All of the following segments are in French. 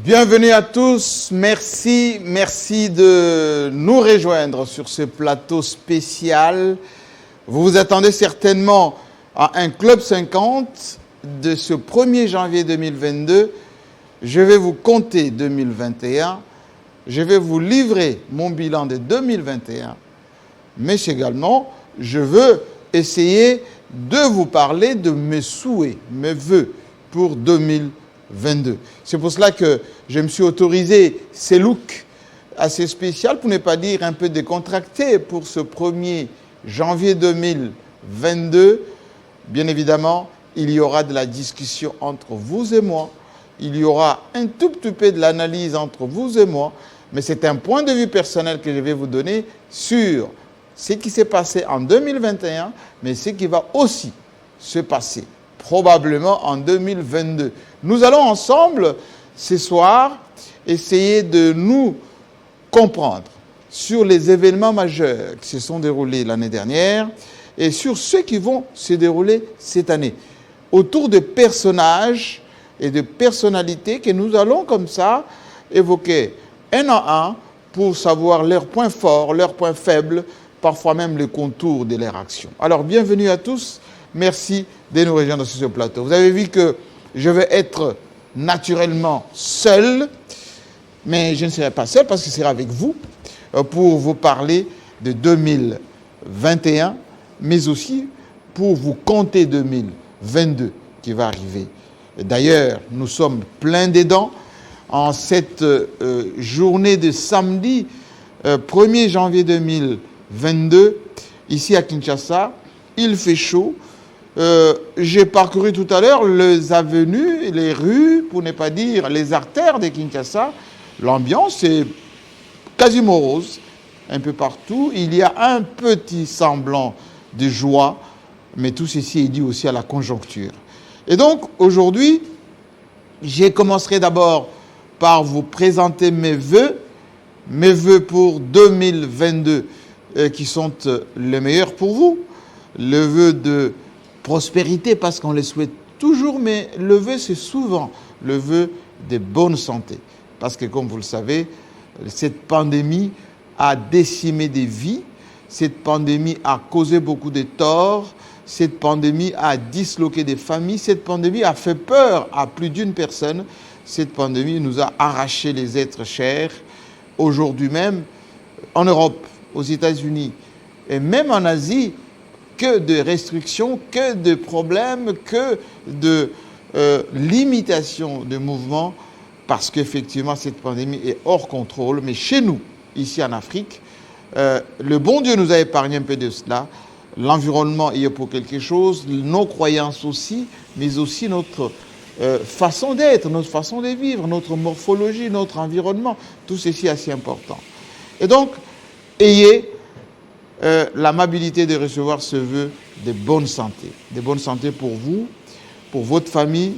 Bienvenue à tous, merci de nous rejoindre sur ce plateau spécial. Vous vous attendez certainement à un Club 50 de ce 1er janvier 2022. Je vais vous compter 2021, je vais vous livrer mon bilan de 2021, mais également, je veux essayer de vous parler de mes souhaits, mes vœux pour 2022. C'est pour cela que je me suis autorisé ces looks assez spéciaux, pour ne pas dire un peu décontractés, pour ce 1er janvier 2022. Bien évidemment, il y aura de la discussion entre vous et moi. Il y aura un tout petit peu de l'analyse entre vous et moi. Mais c'est un point de vue personnel que je vais vous donner sur ce qui s'est passé en 2021, mais ce qui va aussi se passer probablement en 2022. Nous allons ensemble, ce soir, essayer de nous comprendre sur les événements majeurs qui se sont déroulés l'année dernière et sur ceux qui vont se dérouler cette année, autour de personnages et de personnalités que nous allons comme ça évoquer un à un pour savoir leurs points forts, leurs points faibles, parfois même les contours de leurs actions. Alors, bienvenue à tous. Merci de nous rejoindre sur ce plateau. Vous avez vu que je vais être naturellement seul, mais je ne serai pas seul parce que je serai avec vous pour vous parler de 2021, mais aussi pour vous compter 2022 qui va arriver. D'ailleurs, nous sommes pleins dedans en cette journée de samedi 1er janvier 2022, ici à Kinshasa. Il fait chaud. J'ai parcouru tout à l'heure les avenues, les rues, pour ne pas dire les artères de Kinshasa. L'ambiance est quasiment rose, un peu partout. Il y a un petit semblant de joie, mais tout ceci est dû aussi à la conjoncture. Et donc, aujourd'hui, je commencerai d'abord par vous présenter mes vœux pour 2022 qui sont les meilleurs pour vous. Le vœu de prospérité, parce qu'on les souhaite toujours, mais le vœu, c'est souvent le vœu de bonne santé. Parce que, comme vous le savez, cette pandémie a décimé des vies, cette pandémie a causé beaucoup de torts, cette pandémie a disloqué des familles, cette pandémie a fait peur à plus d'une personne, cette pandémie nous a arraché les êtres chers. Aujourd'hui même, en Europe, aux États-Unis et même en Asie, que de restrictions, que de problèmes, que de limitations de mouvements, parce qu'effectivement, cette pandémie est hors contrôle. Mais chez nous, ici en Afrique, le bon Dieu nous a épargné un peu de cela. L'environnement y est pour quelque chose, nos croyances aussi, mais aussi notre façon d'être, notre façon de vivre, notre morphologie, notre environnement. Tout ceci est assez important. Et donc, ayez l'amabilité de recevoir ce vœu de bonne santé pour vous, pour votre famille,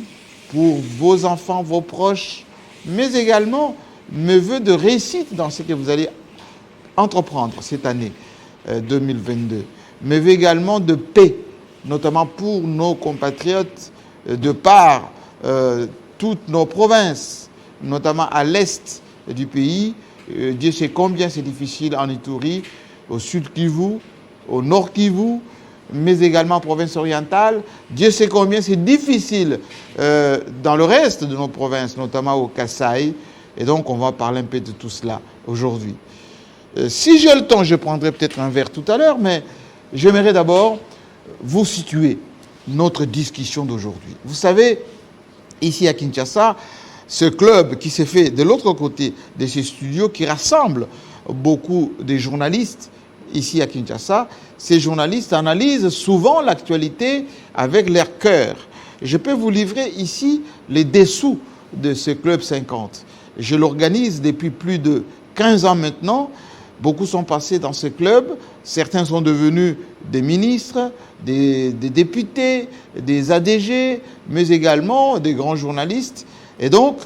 pour vos enfants, vos proches, mais également mes vœux de réussite dans ce que vous allez entreprendre cette année 2022. Mes vœux également de paix, notamment pour nos compatriotes de par toutes nos provinces, notamment à l'est du pays. Dieu sait combien c'est difficile en Ituri, au sud Kivu, au nord Kivu, mais également en province orientale. Dieu sait combien c'est difficile dans le reste de nos provinces, notamment au Kasaï. Et donc, on va parler un peu de tout cela aujourd'hui. Si j'ai le temps, je prendrai peut-être un verre tout à l'heure, mais j'aimerais d'abord vous situer notre discussion d'aujourd'hui. Vous savez, ici à Kinshasa, ce club qui s'est fait de l'autre côté de ces studios, qui rassemble beaucoup de journalistes ici à Kinshasa, ces journalistes analysent souvent l'actualité avec leur cœur. Je peux vous livrer ici les dessous de ce Club 50. Je l'organise depuis plus de 15 ans maintenant. Beaucoup sont passés dans ce club. Certains sont devenus des ministres, des députés, des ADG, mais également des grands journalistes. Et donc,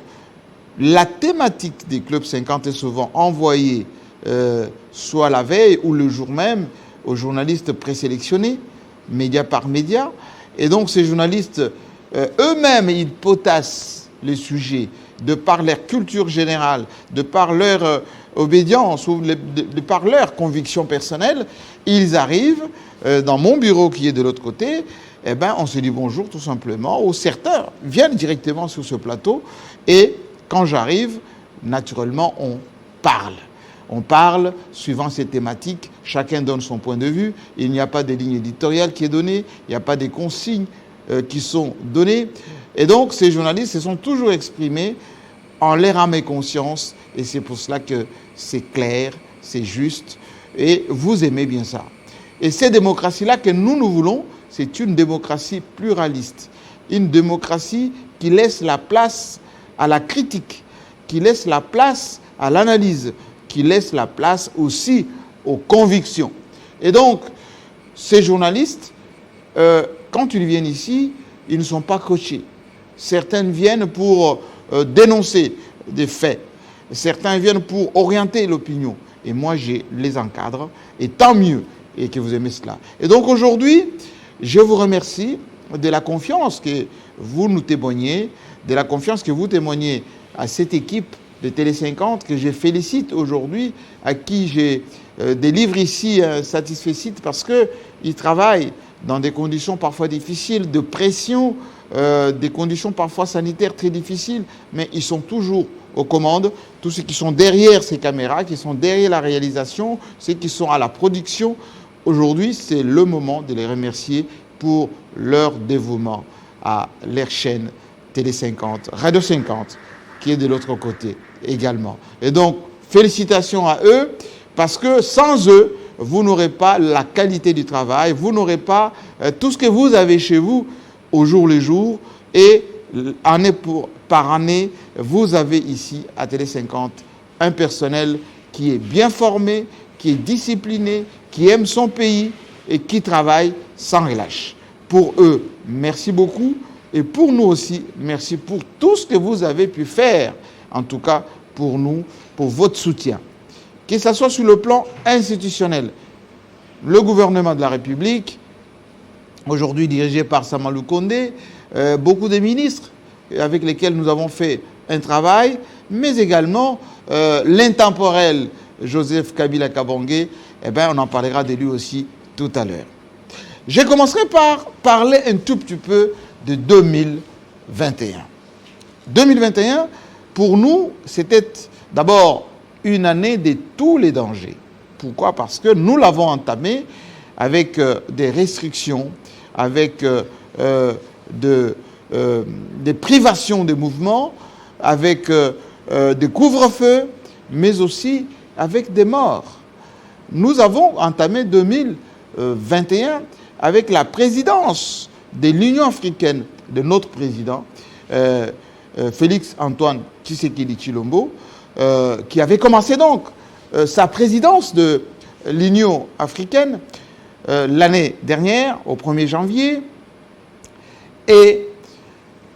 la thématique des Clubs 50 est souvent envoyée soit la veille ou le jour même aux journalistes présélectionnés, média par média. Et donc, ces journalistes, eux-mêmes, ils potassent les sujets, de par leur culture générale, de par leur obédience ou de par leur conviction personnelle, ils arrivent dans mon bureau qui est de l'autre côté, eh ben, on se dit bonjour tout simplement, ou certains viennent directement sur ce plateau, et quand j'arrive, naturellement, on parle. On parle suivant ces thématiques, chacun donne son point de vue, il n'y a pas de ligne éditoriale qui est donnée, il n'y a pas des consignes qui sont données. Et donc, ces journalistes se sont toujours exprimés en leur âme et conscience, et c'est pour cela que c'est clair, c'est juste, et vous aimez bien ça. Et cette démocratie-là que nous voulons, c'est une démocratie pluraliste, une démocratie qui laisse la place à la critique, qui laisse la place à l'analyse, qui laisse la place aussi aux convictions. Et donc, ces journalistes, quand ils viennent ici, ils ne sont pas coachés. Certains viennent pour dénoncer des faits. Certains viennent pour orienter l'opinion. Et moi, je les encadre. Et tant mieux et que vous aimez cela. Et donc aujourd'hui, je vous remercie de la confiance que vous nous témoignez, de la confiance que vous témoignez à cette équipe de Télé 50 que je félicite aujourd'hui, à qui je délivre ici un satisfecit parce qu'ils travaillent dans des conditions parfois difficiles, de pression, des conditions parfois sanitaires très difficiles, mais ils sont toujours aux commandes. Tous ceux qui sont derrière ces caméras, qui sont derrière la réalisation, ceux qui sont à la production, aujourd'hui, c'est le moment de les remercier pour leur dévouement à leur chaîne Télé 50, Radio 50, qui est de l'autre côté également. Et donc, félicitations à eux, parce que sans eux, vous n'aurez pas la qualité du travail, vous n'aurez pas tout ce que vous avez chez vous au jour le jour, et année par année, vous avez ici à Télé 50 un personnel qui est bien formé, qui est discipliné, qui aime son pays et qui travaille sans relâche. Pour eux, merci beaucoup. Et pour nous aussi, merci pour tout ce que vous avez pu faire, en tout cas pour nous, pour votre soutien. Que ce soit sur le plan institutionnel, le gouvernement de la République, aujourd'hui dirigé par Samalou Kondé, beaucoup de ministres avec lesquels nous avons fait un travail, mais également l'intemporel Joseph Kabila Kabange, eh bien, on en parlera de lui aussi tout à l'heure. Je commencerai par parler un tout petit peu de 2021. 2021, pour nous, c'était d'abord une année de tous les dangers. Pourquoi? Parce que nous l'avons entamé avec des restrictions, avec des privations de mouvements, avec des couvre-feux, mais aussi avec des morts. Nous avons entamé 2021 avec la présidence de l'Union africaine de notre président, Félix Antoine Tshisekedi Tshilombo, qui avait commencé donc sa présidence de l'Union africaine l'année dernière, au 1er janvier. Et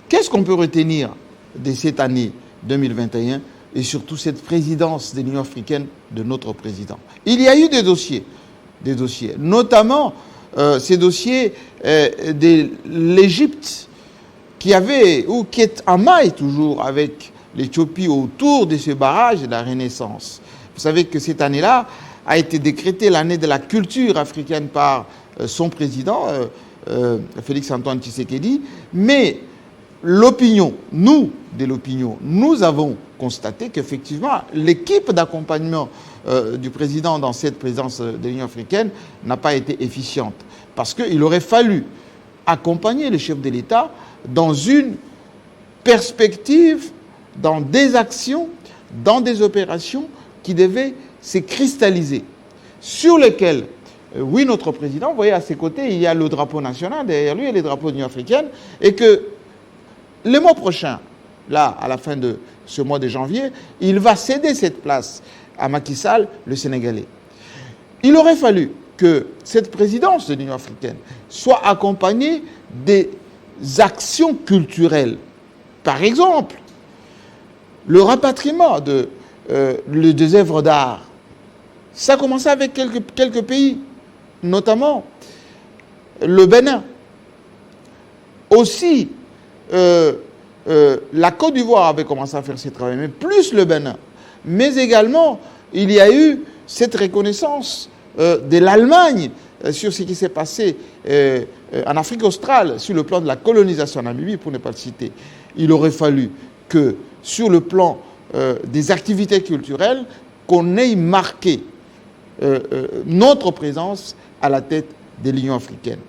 qu'est-ce qu'on peut retenir de cette année 2021 et surtout cette présidence de l'Union africaine de notre président? Il y a eu des dossiers, notamment ces dossiers de l'Égypte qui avait, ou qui est en maille toujours avec l'Éthiopie autour de ce barrage de la Renaissance. Vous savez que cette année-là a été décrétée l'année de la culture africaine par son président, Félix Antoine Tshisekedi, mais l'opinion, nous avons constaté qu'effectivement, l'équipe d'accompagnement du président dans cette présidence de l'Union africaine n'a pas été efficiente. Parce qu'il aurait fallu accompagner le chef de l'État dans une perspective, dans des actions, dans des opérations qui devaient se cristalliser, sur lesquelles, oui, notre président, vous voyez, à ses côtés, il y a le drapeau national, derrière lui, il y a les drapeaux de l'Union africaine, et que le mois prochain, là, à la fin de ce mois de janvier, il va céder cette place à Macky Sall, le Sénégalais. Il aurait fallu que cette présidence de l'Union africaine soit accompagnée des actions culturelles. Par exemple, le rapatriement des œuvres d'art. Ça a commencé avec quelques pays, notamment le Bénin. Aussi, la Côte d'Ivoire avait commencé à faire ses travaux, mais plus le Bénin. Mais également, il y a eu cette reconnaissance de l'Allemagne sur ce qui s'est passé en Afrique australe, sur le plan de la colonisation en Namibie, pour ne pas le citer. Il aurait fallu que, sur le plan des activités culturelles, qu'on ait marqué notre présence à la tête de l'Union africaine.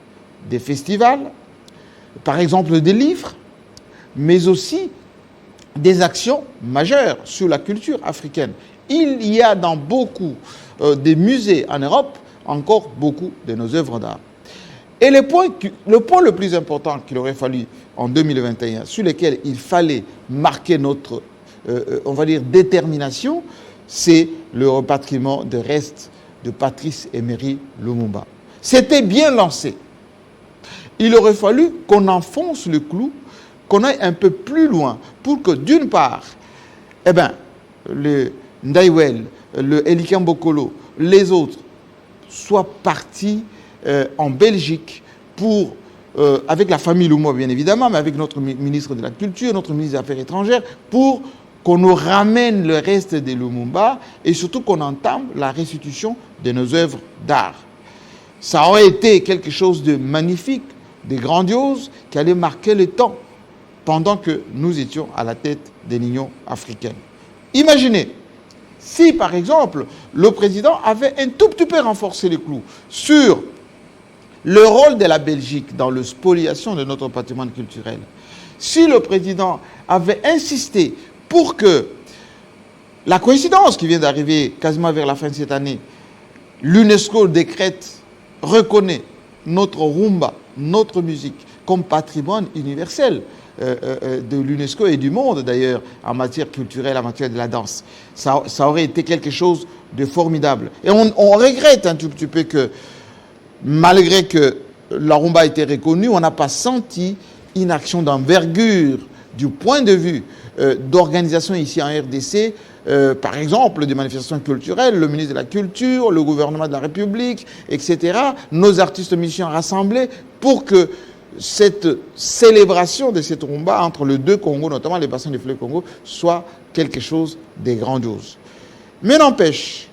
Des festivals, par exemple des livres, mais aussi des actions majeures sur la culture africaine. Il y a dans beaucoup des musées en Europe encore beaucoup de nos œuvres d'art. Et le point le plus important qu'il aurait fallu en 2021, sur lequel il fallait marquer notre, on va dire, détermination, c'est le repatriement des restes de Patrice Emery Lumumba. C'était bien lancé. Il aurait fallu qu'on enfonce le clou, qu'on aille un peu plus loin pour que, d'une part, le Ndaiwel, le Elikan Bokolo, les autres soient partis en Belgique pour, avec la famille Lumumba bien évidemment, mais avec notre ministre de la Culture, notre ministre des Affaires étrangères, pour qu'on nous ramène le reste des Lumumba et surtout qu'on entame la restitution de nos œuvres d'art. Ça aurait été quelque chose de magnifique, de grandiose, qui allait marquer le temps pendant que nous étions à la tête de l'Union africaine. Imaginez, si par exemple, le président avait un tout petit peu renforcé les clous sur le rôle de la Belgique dans la spoliation de notre patrimoine culturel, si le président avait insisté pour que la coïncidence qui vient d'arriver quasiment vers la fin de cette année, l'UNESCO décrète, reconnaît notre rumba, notre musique, comme patrimoine universel de l'UNESCO et du monde d'ailleurs en matière culturelle, en matière de la danse. Ça aurait été quelque chose de formidable. Et on regrette un tout petit peu que, malgré que la rumba a été reconnue, on n'a pas senti une action d'envergure du point de vue d'organisation ici en RDC, par exemple des manifestations culturelles, le ministre de la Culture, le gouvernement de la République, etc., nos artistes musiciens rassemblés pour que cette célébration de cette rumba entre les deux Congos, notamment les bassins du fleuve Congo, soit quelque chose de grandiose. Mais n'empêche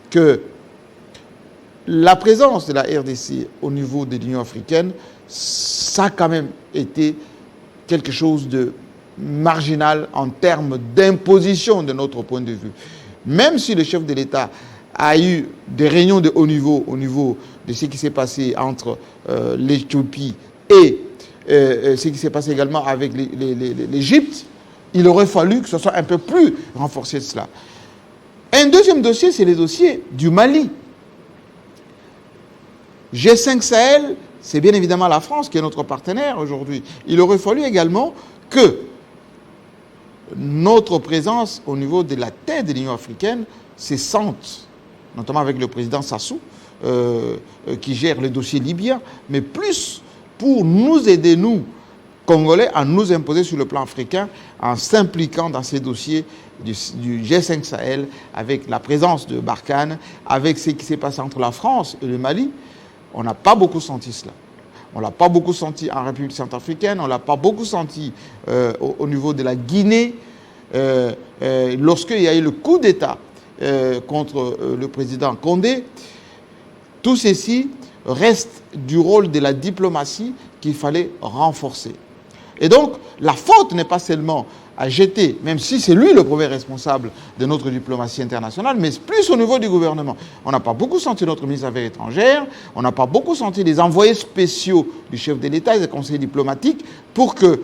que la présence de la RDC au niveau de l'Union africaine, ça a quand même été quelque chose de marginal en termes d'imposition de notre point de vue. Même si le chef de l'État a eu des réunions de haut niveau au niveau de ce qui s'est passé entre l'Éthiopie et ce qui s'est passé également avec l'Égypte, il aurait fallu que ce soit un peu plus renforcé cela. Un deuxième dossier, c'est le dossier du Mali. G5 Sahel, c'est bien évidemment la France qui est notre partenaire aujourd'hui. Il aurait fallu également que notre présence au niveau de la tête de l'Union africaine se sente, notamment avec le président Sassou, qui gère le dossier libyen, mais plus pour nous aider, nous, Congolais, à nous imposer sur le plan africain en s'impliquant dans ces dossiers du G5 Sahel, avec la présence de Barkhane, avec ce qui s'est passé entre la France et le Mali. On n'a pas beaucoup senti cela. On ne l'a pas beaucoup senti en République centrafricaine, on ne l'a pas beaucoup senti au niveau de la Guinée, lorsqu'il y a eu le coup d'État contre le président Condé. Tout ceci reste du rôle de la diplomatie qu'il fallait renforcer. Et donc, la faute n'est pas seulement à jeter, même si c'est lui le premier responsable de notre diplomatie internationale, mais plus au niveau du gouvernement. On n'a pas beaucoup senti notre ministre des Affaires étrangères, on n'a pas beaucoup senti les envoyés spéciaux du chef de l'État et des conseillers diplomatiques pour que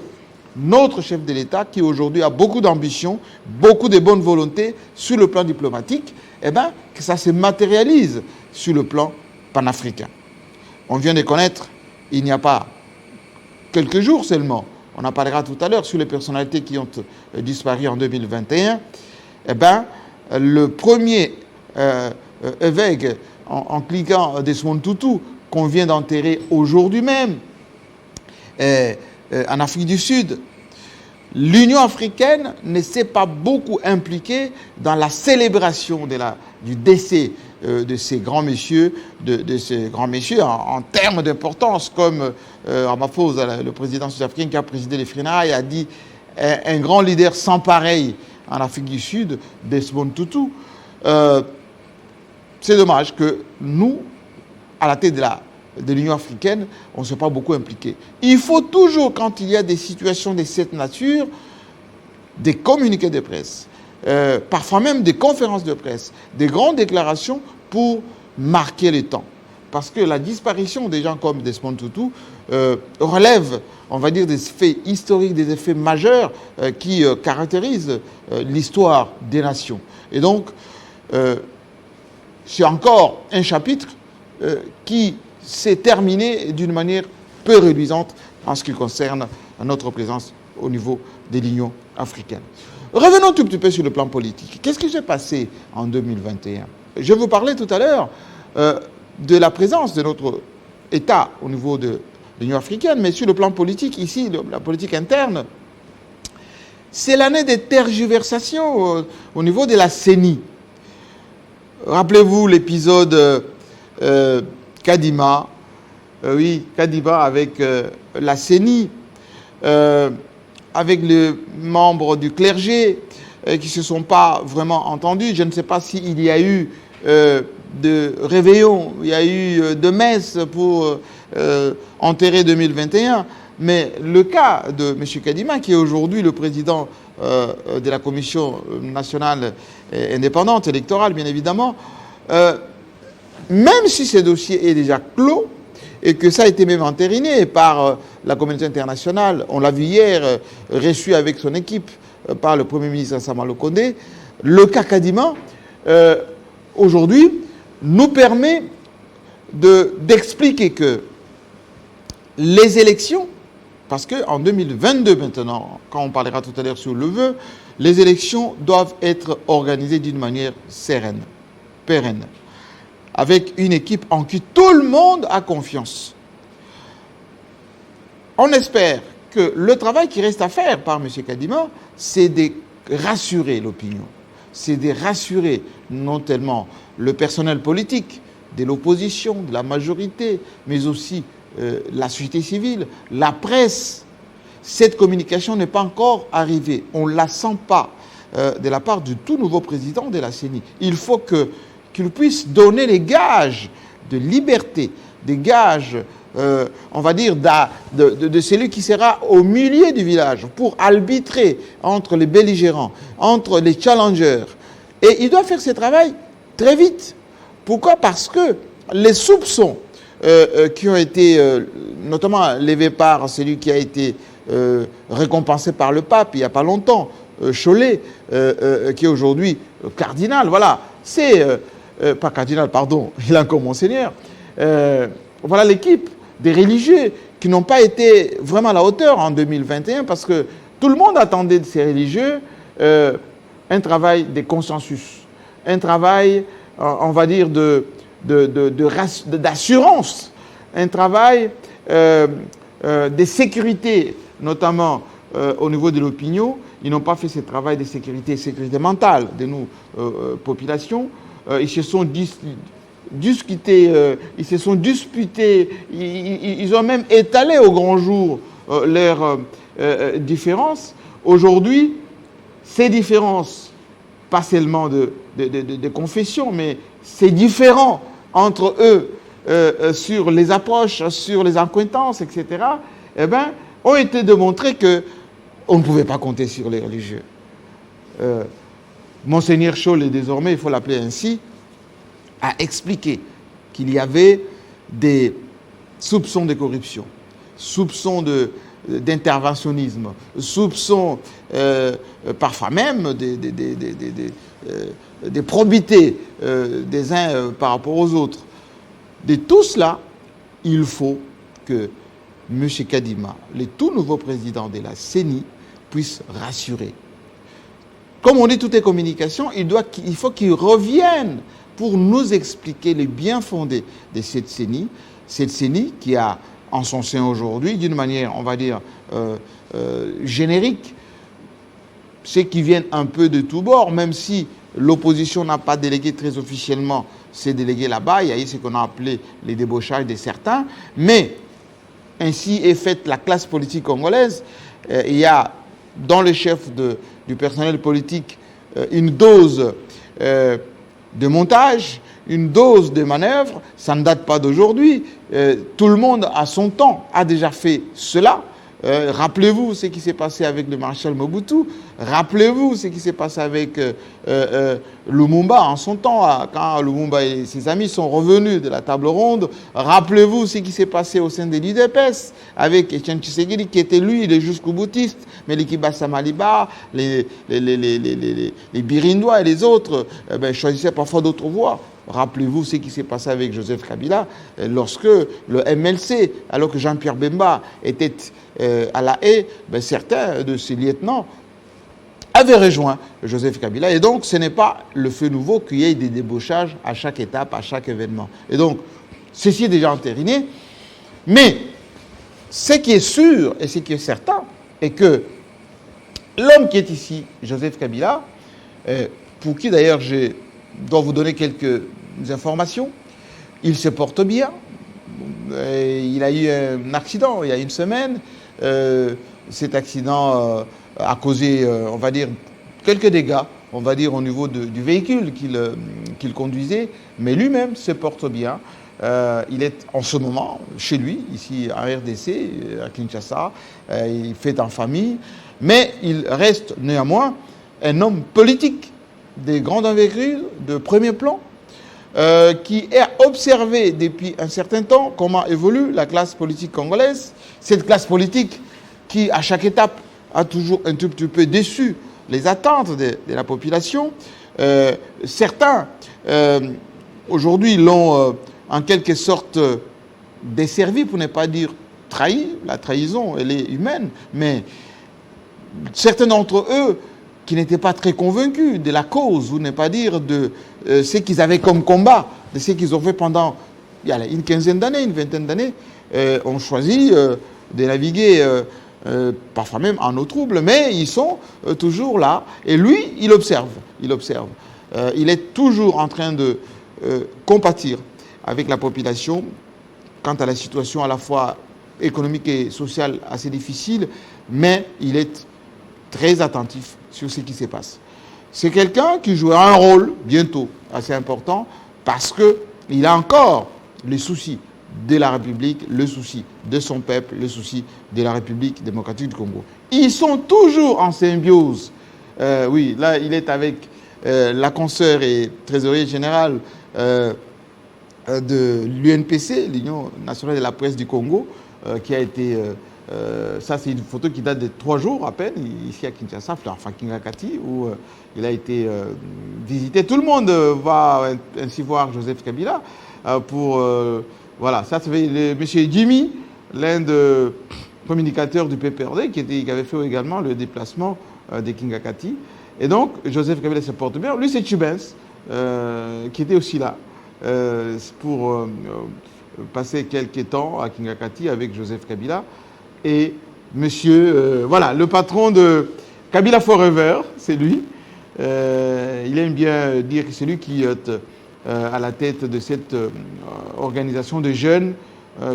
notre chef de l'État, qui aujourd'hui a beaucoup d'ambition, beaucoup de bonne volonté sur le plan diplomatique, que ça se matérialise sur le plan panafricain. On vient de connaître, il n'y a pas quelques jours seulement, on en parlera tout à l'heure sur les personnalités qui ont disparu en 2021, le premier évêque anglican Desmond Tutu, qu'on vient d'enterrer aujourd'hui même, en Afrique du Sud, l'Union africaine ne s'est pas beaucoup impliquée dans la célébration du décès de ces grands messieurs, en termes d'importance, comme Ramaphosa, le président sud-africain qui a présidé les FRENAI, a dit un grand leader sans pareil en Afrique du Sud, Desmond Tutu. C'est dommage que nous, à la tête de l'Union africaine, on ne s'est pas beaucoup impliqué. Il faut toujours, quand il y a des situations de cette nature, des communiqués de presse, parfois même des conférences de presse, des grandes déclarations pour marquer le temps. Parce que la disparition des gens comme Desmond Tutu relève, on va dire, des faits historiques, des effets majeurs qui caractérisent l'histoire des nations. Et donc, c'est encore un chapitre qui s'est terminé d'une manière peu réduisante en ce qui concerne notre présence au niveau de l'Union africaine. Revenons tout petit peu sur le plan politique. Qu'est-ce qui s'est passé en 2021? Je vous parlais tout à l'heure de la présence de notre État au niveau de l'Union africaine, mais sur le plan politique, ici, la politique interne, c'est l'année des tergiversations au niveau de la CENI. Rappelez-vous l'épisode Kadima, Kadima avec la CENI, avec les membres du clergé qui ne se sont pas vraiment entendus. Je ne sais pas s'il y a eu de réveillon, il y a eu de messe pour enterrer 2021, mais le cas de M. Kadima, qui est aujourd'hui le président de la Commission nationale indépendante, électorale bien évidemment, même si ce dossier est déjà clos, et que ça a été même entériné par la communauté internationale, on l'a vu hier, reçu avec son équipe par le Premier ministre Sama Lokonde, le cas Kadima, aujourd'hui, nous permet d'expliquer que les élections, parce qu'en 2022 maintenant, quand on parlera tout à l'heure sur le vœu, les élections doivent être organisées d'une manière sereine, pérenne, avec une équipe en qui tout le monde a confiance. On espère que le travail qui reste à faire par M. Kadima, c'est de rassurer l'opinion, c'est de rassurer non tellement le personnel politique de l'opposition, de la majorité, mais aussi la société civile, la presse. Cette communication n'est pas encore arrivée. On ne la sent pas de la part du tout nouveau président de la CENI. Il faut qu'il puisse donner les gages de liberté, des gages, on va dire, de celui qui sera au milieu du village pour arbitrer entre les belligérants, entre les challengers. Et il doit faire ce travail très vite. Pourquoi? Parce que les soupçons qui ont été notamment levés par celui qui a été récompensé par le pape il n'y a pas longtemps, Cholet, qui est aujourd'hui cardinal, voilà, c'est, pas cardinal, pardon, il a encore monseigneur, voilà l'équipe des religieux qui n'ont pas été vraiment à la hauteur en 2021 parce que tout le monde attendait de ces religieux un travail de consensus, un travail, on va dire, d'assurance, un travail de sécurité, notamment au niveau de l'opinion. Ils n'ont pas fait ce travail de sécurité mentale de nos populations. Ils se sont discutés, ils se sont disputés, ils ont même étalé au grand jour leurs différences. Aujourd'hui, ces différences, pas seulement de confession, mais c'est différent entre eux sur les approches, sur les accointances, etc., eh ben, ont été démontrés qu'on ne pouvait pas compter sur les religieux. Monseigneur Cholet, désormais, il faut l'appeler ainsi, a expliqué qu'il y avait des soupçons de corruption, soupçons d'interventionnisme, soupçons parfois même des probités des uns par rapport aux autres. De tout cela, il faut que M. Kadima, le tout nouveau président de la CENI, puisse rassurer. Comme on dit, toutes les communications, il faut qu'il revienne pour nous expliquer les bien-fondés de cette CENI qui a en son sein aujourd'hui, d'une manière, on va dire, générique, ceux qui viennent un peu de tous bords, même si l'opposition n'a pas délégué très officiellement ces délégués là-bas. Il y a eu ce qu'on a appelé les débauchages de certains. Mais ainsi est faite la classe politique congolaise. Il y a dans le chef du personnel politique une dose de montage, une dose de manœuvre. Ça ne date pas d'aujourd'hui. Tout le monde, à son temps, a déjà fait cela. Rappelez-vous ce qui s'est passé avec le maréchal Mobutu. Rappelez-vous ce qui s'est passé avec Lumumba en son temps, quand Lumumba et ses amis sont revenus de la table ronde. Rappelez-vous ce qui s'est passé au sein de l'UDPS avec Etienne Tshisekedi, qui était lui le jusqu'au boutiste, mais les Kibasa Maliba, les Birindois et les autres choisissaient parfois d'autres voies. Rappelez-vous ce qui s'est passé avec Joseph Kabila lorsque le MLC, alors que Jean-Pierre Bemba était à La Haye, certains de ses lieutenants avaient rejoint Joseph Kabila. Et donc, ce n'est pas le fait nouveau qu'il y ait des débauchages à chaque étape, à chaque événement. Et donc, ceci est déjà entériné. Mais ce qui est sûr et ce qui est certain est que l'homme qui est ici, Joseph Kabila, pour qui d'ailleurs je dois vous donner quelques informations, il se porte bien. Il a eu un accident il y a une semaine. Cet accident a causé, on va dire, quelques dégâts, on va dire, au niveau du véhicule qu'il conduisait, mais lui-même se porte bien. Il est en ce moment chez lui, ici en RDC, à Kinshasa. Il fait en famille, mais il reste néanmoins un homme politique de grande envergure, de premier plan, qui a observé depuis un certain temps comment évolue la classe politique congolaise. Cette classe politique qui, à chaque étape, a toujours un tout petit peu déçu les attentes de la population. Certains, aujourd'hui, l'ont en quelque sorte desservi, pour ne pas dire trahi. La trahison, elle est humaine, mais certains d'entre eux qui n'étaient pas très convaincus de la cause, ou ne pas dire de ce qu'ils avaient comme combat, de ce qu'ils ont fait pendant une quinzaine d'années, une vingtaine d'années, ont choisi de naviguer, parfois même en eau trouble, mais ils sont toujours là. Et lui, il observe. Il observe. Il est toujours en train de compatir avec la population quant à la situation à la fois économique et sociale assez difficile, mais il est très attentif sur ce qui se passe. C'est quelqu'un qui jouera un rôle bientôt assez important parce qu'il a encore les soucis de la République, le souci de son peuple, le souci de la République démocratique du Congo. Ils sont toujours en symbiose. Oui, là, il est avec la consoeur et trésorier général de l'UNPC, l'Union nationale de la presse du Congo, qui a été... ça, c'est une photo qui date de 3 jours à peine, ici à Kinshasa, enfin Kingakati, où il a été visité. Tout le monde va ainsi voir Joseph Kabila pour... voilà, ça c'est M. Jimmy, l'un des communicateurs du PPRD, qui avait fait également le déplacement de Kingakati. Et donc, Joseph Kabila se porte bien. Lui, c'est Chubens, qui était aussi là, pour passer quelques temps à Kingakati avec Joseph Kabila. Et monsieur, voilà, le patron de Kabila Forever, c'est lui. Il aime bien dire que c'est lui qui est à la tête de cette organisation de jeunes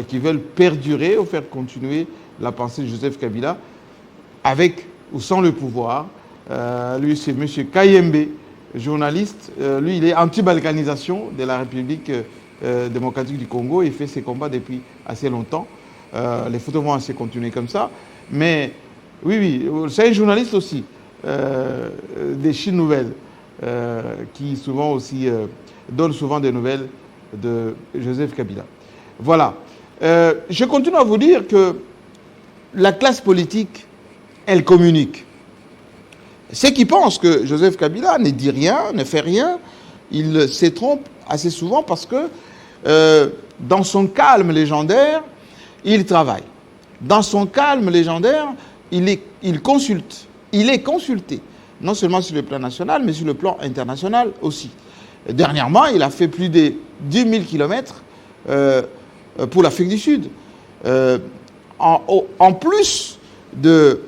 qui veulent perdurer ou faire continuer la pensée de Joseph Kabila avec ou sans le pouvoir. Lui, c'est monsieur Kayembe, journaliste. Lui, il est anti-balkanisation de la République démocratique du Congo. Il fait ses combats depuis assez longtemps. Les photos vont assez continuer comme ça. Mais oui, c'est un journaliste aussi des Chines Nouvelles qui souvent aussi donne souvent des nouvelles de Joseph Kabila. Voilà. Je continue à vous dire que la classe politique, elle communique. Ceux qui pensent que Joseph Kabila ne dit rien, ne fait rien, il se trompe assez souvent parce que dans son calme légendaire, il travaille. Dans son calme légendaire, il consulte. Il est consulté, non seulement sur le plan national, mais sur le plan international aussi. Dernièrement, il a fait plus de 10 000 kilomètres pour l'Afrique du Sud. En plus de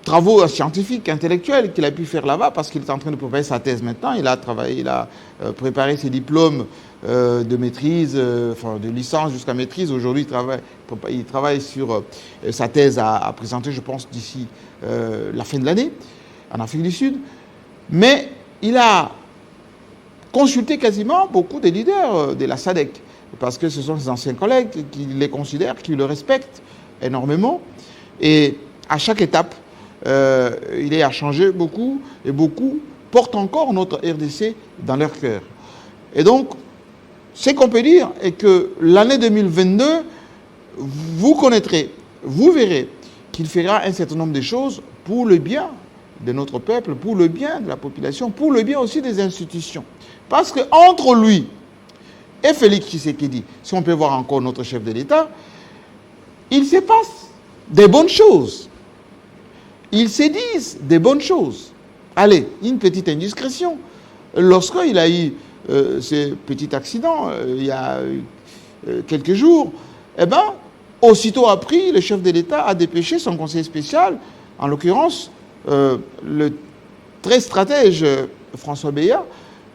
travaux scientifiques, intellectuels qu'il a pu faire là-bas, parce qu'il est en train de préparer sa thèse maintenant. Il a travaillé, il a préparé ses diplômes de maîtrise, enfin de licence jusqu'à maîtrise. Aujourd'hui, il travaille sur sa thèse à présenter, je pense, d'ici la fin de l'année, en Afrique du Sud. Mais il a consulté quasiment beaucoup des leaders de la SADC, parce que ce sont ses anciens collègues qui les considèrent, qui le respectent énormément. Et à chaque étape, il a changé beaucoup, et beaucoup portent encore notre RDC dans leur cœur. Et donc, ce qu'on peut dire est que l'année 2022, vous connaîtrez, vous verrez qu'il fera un certain nombre de choses pour le bien de notre peuple, pour le bien de la population, pour le bien aussi des institutions. Parce qu'entre lui et Félix Tshisekedi, si on peut voir encore notre chef de l'État, il se passe des bonnes choses. Ils se disent des bonnes choses. Allez, une petite indiscrétion. Lorsqu'il a eu ce petit accident, il y a quelques jours, eh bien, aussitôt après, le chef de l'État a dépêché son conseiller spécial, en l'occurrence, le très stratège François Beya,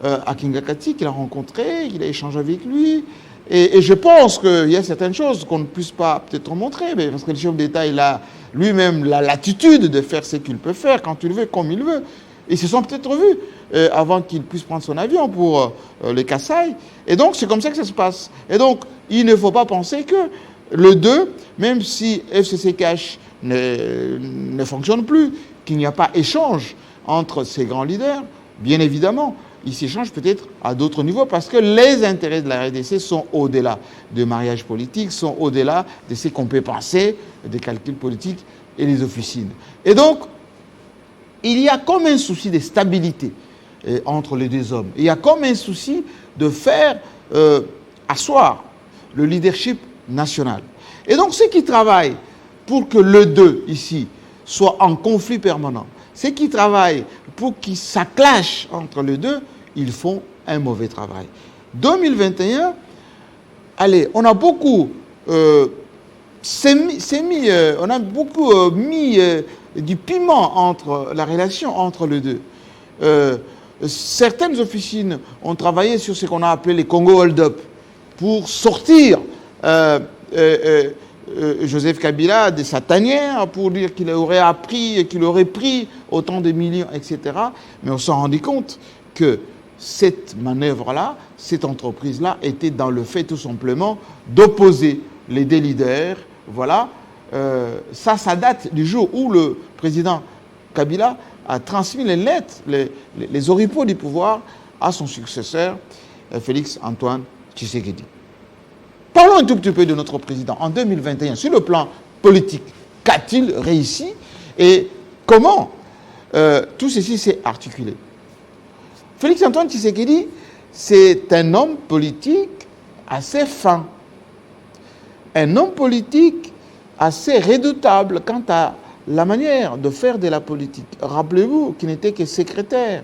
à Kingakati, qu'il a rencontré, qu'il a échangé avec lui. Et je pense qu'il y a certaines choses qu'on ne puisse pas peut-être montrer, mais parce que le chef d'État, il a lui-même la latitude de faire ce qu'il peut faire, quand il veut, comme il veut. Ils se sont peut-être revus avant qu'il puisse prendre son avion pour les Kasaï. Et donc, c'est comme ça que ça se passe. Et donc, il ne faut pas penser que le 2, même si FCCKH ne fonctionne plus, qu'il n'y a pas échange entre ces grands leaders, bien évidemment, ils s'échangent peut-être à d'autres niveaux parce que les intérêts de la RDC sont au-delà de mariage politique, sont au-delà de ce qu'on peut penser, des calculs politiques et les officines. Et donc, il y a comme un souci de stabilité entre les deux hommes. Il y a comme un souci de faire asseoir le leadership national. Et donc, ceux qui travaillent pour que le 2, ici, soit en conflit permanent, ceux qui travaillent pour que ça clash entre les deux, ils font un mauvais travail. 2021, allez, on a beaucoup mis du piment entre la relation entre les deux. Certaines officines ont travaillé sur ce qu'on a appelé les Congo Hold-up pour sortir Joseph Kabila de sa tanière, pour dire qu'il aurait appris et qu'il aurait pris autant de millions, etc. Mais on s'est rendu compte que cette manœuvre-là, cette entreprise-là, était dans le fait tout simplement d'opposer les deux leaders. Voilà. Ça date du jour où le président Kabila a transmis les lettres, les oripeaux du pouvoir à son successeur, Félix Antoine Tshisekedi. Parlons un tout petit peu de notre président. En 2021, sur le plan politique, qu'a-t-il réussi et comment tout ceci s'est articulé? Félix Antoine Tshisekedi, c'est un homme politique assez fin, un homme politique assez redoutable quant à la manière de faire de la politique. Rappelez-vous qu'il n'était que secrétaire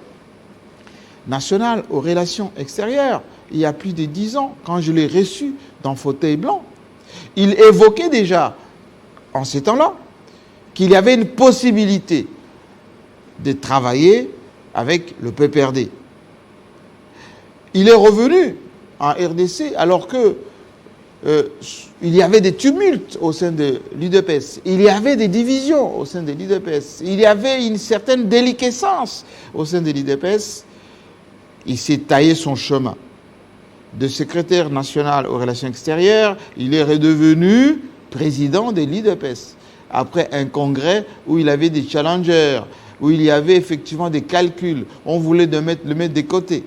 national aux relations extérieures il y a plus de 10 ans, quand je l'ai reçu dans fauteuil blanc. Il évoquait déjà, en ces temps-là, qu'il y avait une possibilité de travailler avec le PPRD. Il est revenu en RDC alors que il y avait des tumultes au sein de l'UDPS, il y avait des divisions au sein de l'UDPS, il y avait une certaine déliquescence au sein de l'UDPS. Il s'est taillé son chemin. De secrétaire national aux relations extérieures, il est redevenu président de l'UDPS. Après un congrès où il avait des challengers, où il y avait effectivement des calculs, on voulait le mettre de côté.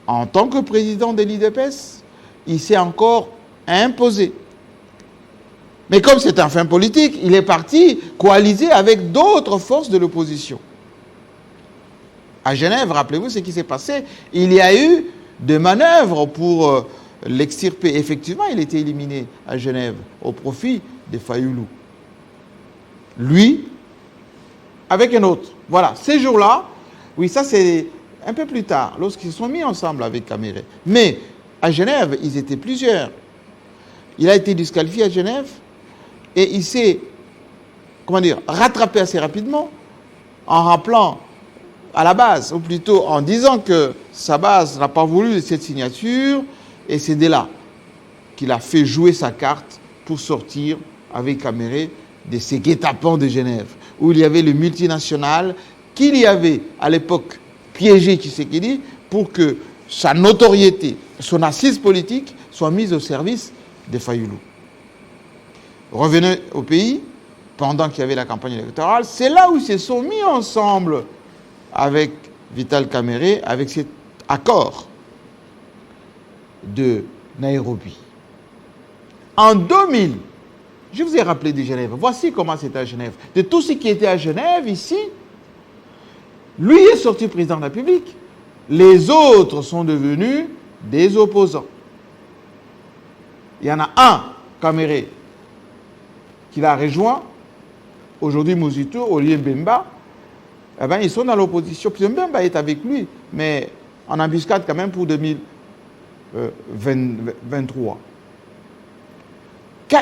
En tant que président de l'UDPS, il s'est encore imposé. Mais comme c'est un fin politique, il est parti coaliser avec d'autres forces de l'opposition. À Genève, rappelez-vous ce qui s'est passé, il y a eu des manœuvres pour l'extirper. Effectivement, il était éliminé à Genève au profit de Fayoulou. Lui, avec un autre. Voilà, ces jours-là, oui, ça c'est un peu plus tard, lorsqu'ils se sont mis ensemble avec Caméré. Mais à Genève, ils étaient plusieurs. Il a été disqualifié à Genève et il s'est rattrapé assez rapidement en rappelant à la base, ou plutôt en disant que sa base n'a pas voulu de cette signature, et c'est dès là qu'il a fait jouer sa carte pour sortir avec Kamere de ces guet-apens de Genève, où il y avait le multinational qu'il y avait à l'époque piégé Tshisekedi pour que sa notoriété, son assise politique soit mise au service des Fayulu. Revenez au pays, pendant qu'il y avait la campagne électorale, c'est là où ils se sont mis ensemble avec Vital Kamerhe, avec cet accord de Nairobi. En 2000, je vous ai rappelé de Genève. Voici comment c'était à Genève. De tout ce qui était à Genève, ici, lui est sorti président de la République. Les autres sont devenus des opposants. Il y en a un, Kamerhe, qui l'a rejoint. Aujourd'hui, Muzito, Olivier Mbemba, eh ben, ils sont dans l'opposition. Puis Mbemba est avec lui, mais en embuscade quand même pour 2023.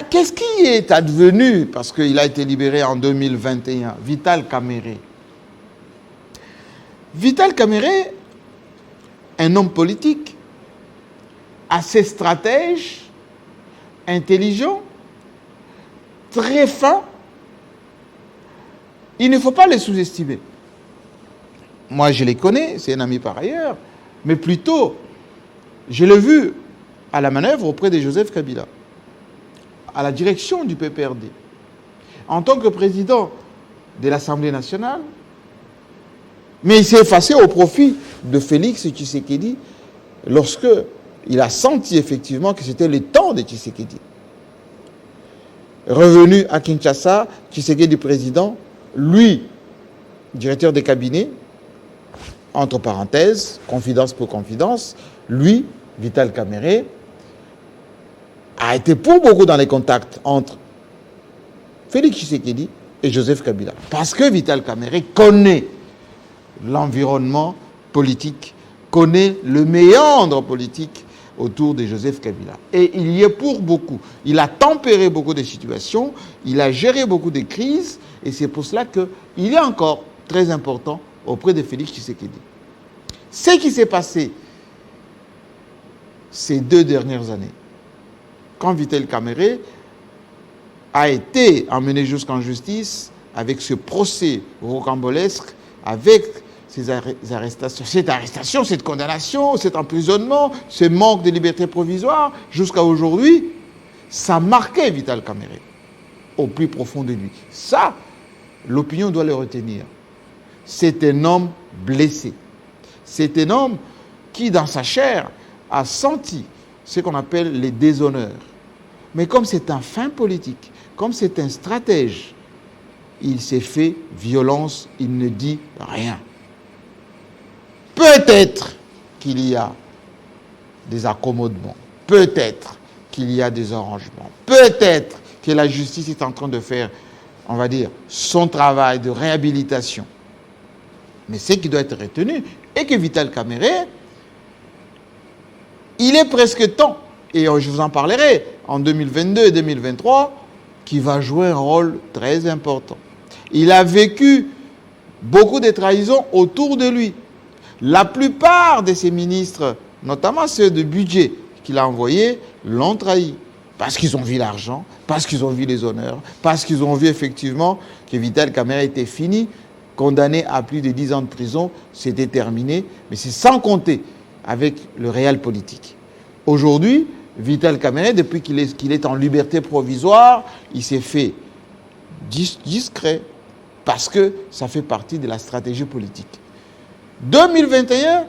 Qu'est-ce qui est advenu, parce qu'il a été libéré en 2021, Vital Kamerhe? Vital Kamerhe, un homme politique, assez stratège, intelligent, très fin. Il ne faut pas les sous-estimer. Moi, je les connais, c'est un ami par ailleurs, mais plutôt, je l'ai vu à la manœuvre auprès de Joseph Kabila, à la direction du PPRD. En tant que président de l'Assemblée nationale, mais il s'est effacé au profit de Félix Tshisekedi lorsque il a senti effectivement que c'était le temps de Tshisekedi. Revenu à Kinshasa, Tshisekedi président, lui, directeur des cabinets, entre parenthèses, confidence pour confidence, lui, Vital Kamerhe, a été pour beaucoup dans les contacts entre Félix Tshisekedi et Joseph Kabila. Parce que Vital Kamerhe connaît l'environnement politique, connaît le méandre politique autour de Joseph Kabila. Et il y est pour beaucoup. Il a tempéré beaucoup de situations, il a géré beaucoup de crises, et c'est pour cela qu'il est encore très important auprès de Félix Tshisekedi. Ce qui s'est passé ces 2 dernières années, quand Vital Kamerhe a été emmené jusqu'en justice avec ce procès rocambolesque, avec cette arrestation, cette condamnation, cet emprisonnement, ce manque de liberté provisoire, jusqu'à aujourd'hui, ça marquait Vital Kamerhe au plus profond de lui. Ça, l'opinion doit le retenir. C'est un homme blessé. C'est un homme qui, dans sa chair, a senti ce qu'on appelle les déshonneurs. Mais comme c'est un fin politique, comme c'est un stratège, il s'est fait violence, il ne dit rien. Peut-être qu'il y a des accommodements, peut-être qu'il y a des arrangements, peut-être que la justice est en train de faire, on va dire, son travail de réhabilitation. Mais ce qui doit être retenu est que Vital Kamerhe, il est presque temps, et je vous en parlerai en 2022 et 2023, qui va jouer un rôle très important. Il a vécu beaucoup de trahisons autour de lui. La plupart de ses ministres, notamment ceux de budget qu'il a envoyés, l'ont trahi. Parce qu'ils ont vu l'argent, parce qu'ils ont vu les honneurs, parce qu'ils ont vu effectivement que Vital Kamerhe était fini, condamné à plus de 10 ans de prison, c'était terminé. Mais c'est sans compter avec le réel politique. Aujourd'hui, Vital Kamerhe, depuis qu'il est en liberté provisoire, il s'est fait discret parce que ça fait partie de la stratégie politique. 2021,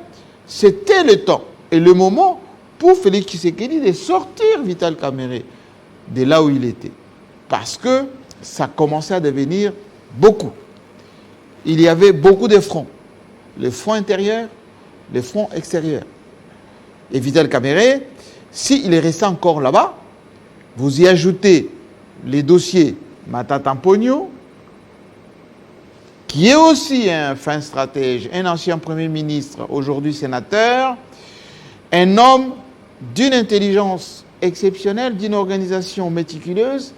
c'était le temps et le moment pour Félix Tshisekedi de sortir Vital Kamerhe de là où il était. Parce que ça commençait à devenir beaucoup. Il y avait beaucoup de fronts. Le front intérieur, le front extérieur. Et Vital Kamerhe, s'il est resté encore là-bas, vous y ajoutez les dossiers Matata Mponyo, qui est aussi un fin stratège, un ancien Premier ministre, aujourd'hui sénateur, un homme d'une intelligence exceptionnelle, d'une organisation méticuleuse,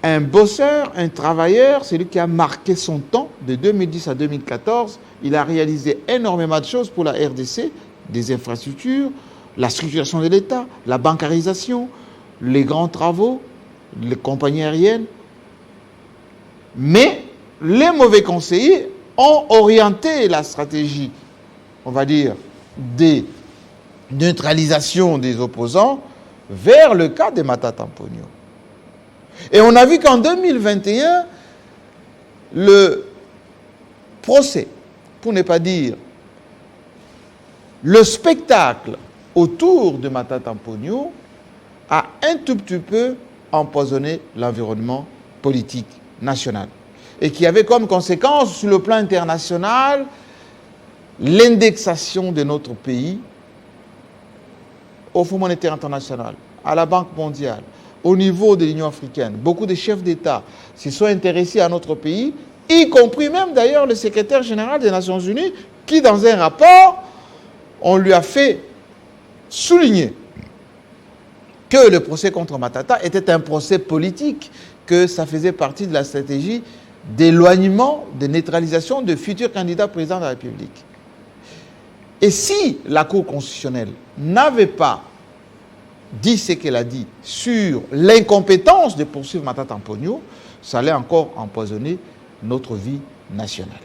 un bosseur, un travailleur, c'est lui qui a marqué son temps de 2010 à 2014. Il a réalisé énormément de choses pour la RDC, des infrastructures, la structuration de l'État, la bancarisation, les grands travaux, les compagnies aériennes. Mais les mauvais conseillers ont orienté la stratégie, on va dire, des neutralisations des opposants vers le cas de Matata Mponyo. Et on a vu qu'en 2021, le procès, pour ne pas dire le spectacle autour de Matata Mponyo, a un tout petit peu empoisonné l'environnement politique national. Et qui avait comme conséquence, sur le plan international, l'indexation de notre pays au Fonds monétaire international, à la Banque mondiale, au niveau de l'Union africaine. Beaucoup de chefs d'État se sont intéressés à notre pays, y compris même d'ailleurs le secrétaire général des Nations Unies, qui dans un rapport, on lui a fait souligner que le procès contre Matata était un procès politique, que ça faisait partie de la stratégie d'éloignement, de neutralisation de futurs candidats présidents de la République. Et si la Cour constitutionnelle n'avait pas dit ce qu'elle a dit sur l'incompétence de poursuivre Matata Mponyo, ça allait encore empoisonner notre vie nationale.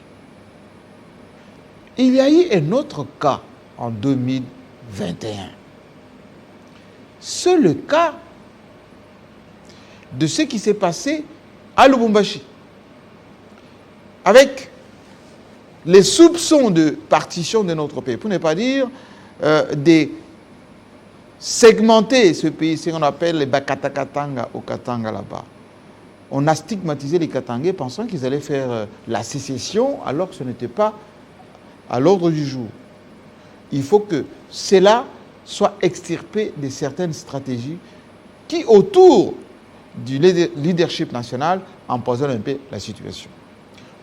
Il y a eu un autre cas en 2021. C'est le cas de ce qui s'est passé à Lubumbashi, avec les soupçons de partition de notre pays, pour ne pas dire des segmenter ce pays, ce qu'on appelle les Bakatakatanga au Katanga là-bas. On a stigmatisé les Katangais pensant qu'ils allaient faire la sécession alors que ce n'était pas à l'ordre du jour. Il faut que cela soit extirpé de certaines stratégies qui, autour du leadership national, empoisonnent un peu la situation.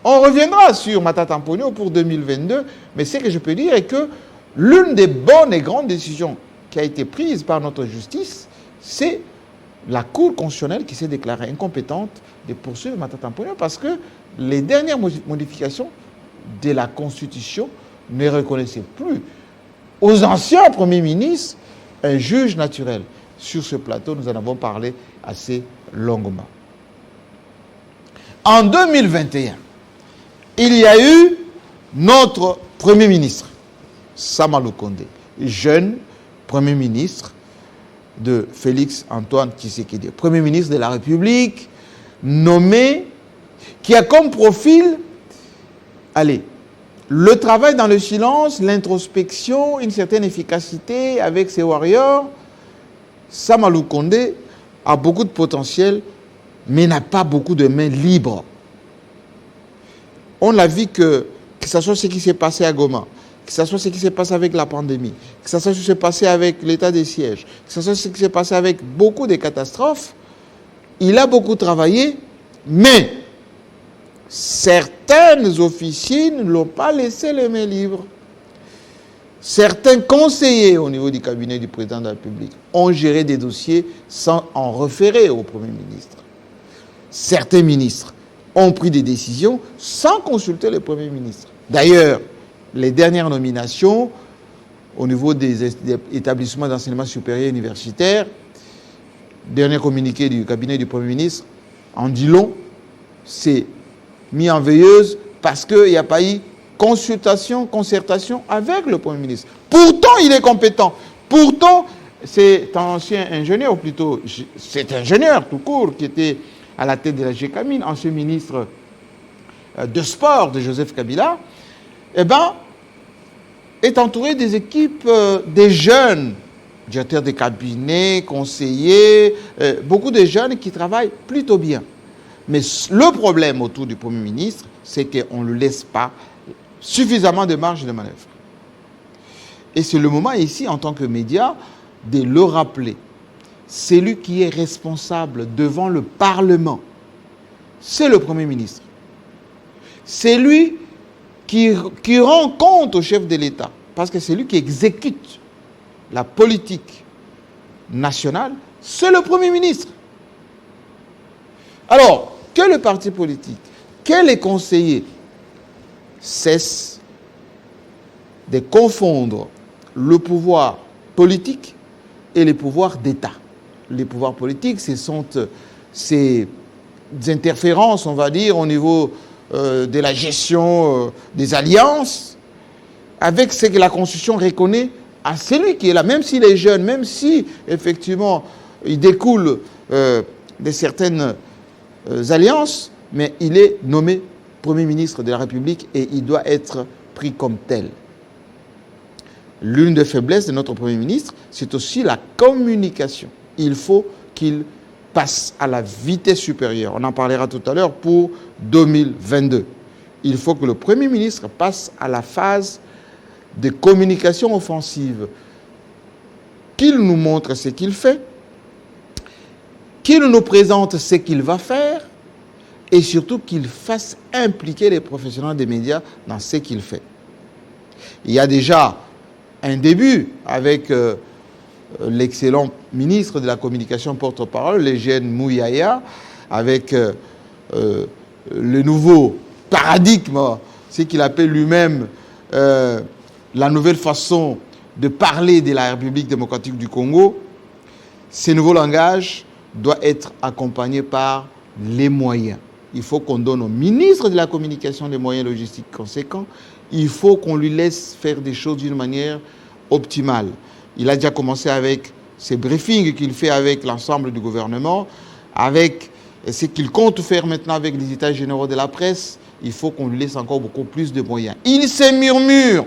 On reviendra sur Matata Mponyo pour 2022, mais ce que je peux dire est que l'une des bonnes et grandes décisions qui a été prise par notre justice, c'est la Cour constitutionnelle qui s'est déclarée incompétente de poursuivre Matata Mponyo parce que les dernières modifications de la Constitution ne reconnaissaient plus aux anciens premiers ministres un juge naturel. Sur ce plateau, nous en avons parlé assez longuement. En 2021, il y a eu notre Premier ministre, Sama Lukonde, jeune Premier ministre de Félix Antoine Tshisekedi, Premier ministre de la République, nommé, qui a comme profil, le travail dans le silence, l'introspection, une certaine efficacité avec ses warriors. Sama Lukonde a beaucoup de potentiel, mais n'a pas beaucoup de mains libres. On l'a vu que ce soit ce qui s'est passé à Goma, que ce soit ce qui s'est passé avec la pandémie, que ce soit ce qui s'est passé avec l'état des sièges, que ce soit ce qui s'est passé avec beaucoup de catastrophes, il a beaucoup travaillé, mais certaines officines ne l'ont pas laissé les mains libres. Certains conseillers au niveau du cabinet du président de la République ont géré des dossiers sans en référer au Premier ministre. Certains ministres ont pris des décisions sans consulter le Premier ministre. D'ailleurs, les dernières nominations au niveau des établissements d'enseignement supérieur universitaire, dernier communiqué du cabinet du Premier ministre, en dit long, c'est mis en veilleuse parce qu'il n'y a pas eu consultation, concertation avec le Premier ministre. Pourtant, il est compétent. Pourtant, c'est un ancien ingénieur, ou plutôt, c'est ingénieur tout court, qui était à la tête de la GECAMIN, ancien ministre de sport de Joseph Kabila, est entouré des équipes des jeunes, directeurs de cabinet, conseillers, beaucoup de jeunes qui travaillent plutôt bien. Mais le problème autour du Premier ministre, c'est qu'on ne lui laisse pas suffisamment de marge de manœuvre. Et c'est le moment ici, en tant que média, de le rappeler. C'est lui qui est responsable devant le Parlement. C'est le Premier ministre. C'est lui qui rend compte au chef de l'État, parce que c'est lui qui exécute la politique nationale, c'est le Premier ministre. Alors, que le parti politique, que les conseillers cessent de confondre le pouvoir politique et les pouvoirs d'État. Les pouvoirs politiques, ce sont ces interférences, on va dire, au niveau de la gestion des alliances, avec ce que la Constitution reconnaît à celui qui est là, même s'il est jeune, même si, effectivement, il découle de certaines alliances, mais il est nommé Premier ministre de la République et il doit être pris comme tel. L'une des faiblesses de notre Premier ministre, c'est aussi la communication. Il faut qu'il passe à la vitesse supérieure. On en parlera tout à l'heure pour 2022. Il faut que le Premier ministre passe à la phase de communication offensive. Qu'il nous montre ce qu'il fait, qu'il nous présente ce qu'il va faire, et surtout qu'il fasse impliquer les professionnels des médias dans ce qu'il fait. Il y a déjà un début avec l'excellent ministre de la communication porte-parole, Eugène Mouyaya, avec le nouveau paradigme, ce qu'il appelle lui-même la nouvelle façon de parler de la République démocratique du Congo. Ce nouveau langage doit être accompagné par les moyens. Il faut qu'on donne au ministre de la communication des moyens logistiques conséquents. Il faut qu'on lui laisse faire des choses d'une manière optimale. Il a déjà commencé avec ces briefings qu'il fait avec l'ensemble du gouvernement, avec ce qu'il compte faire maintenant avec les états généraux de la presse. Il faut qu'on lui laisse encore beaucoup plus de moyens. Il se murmure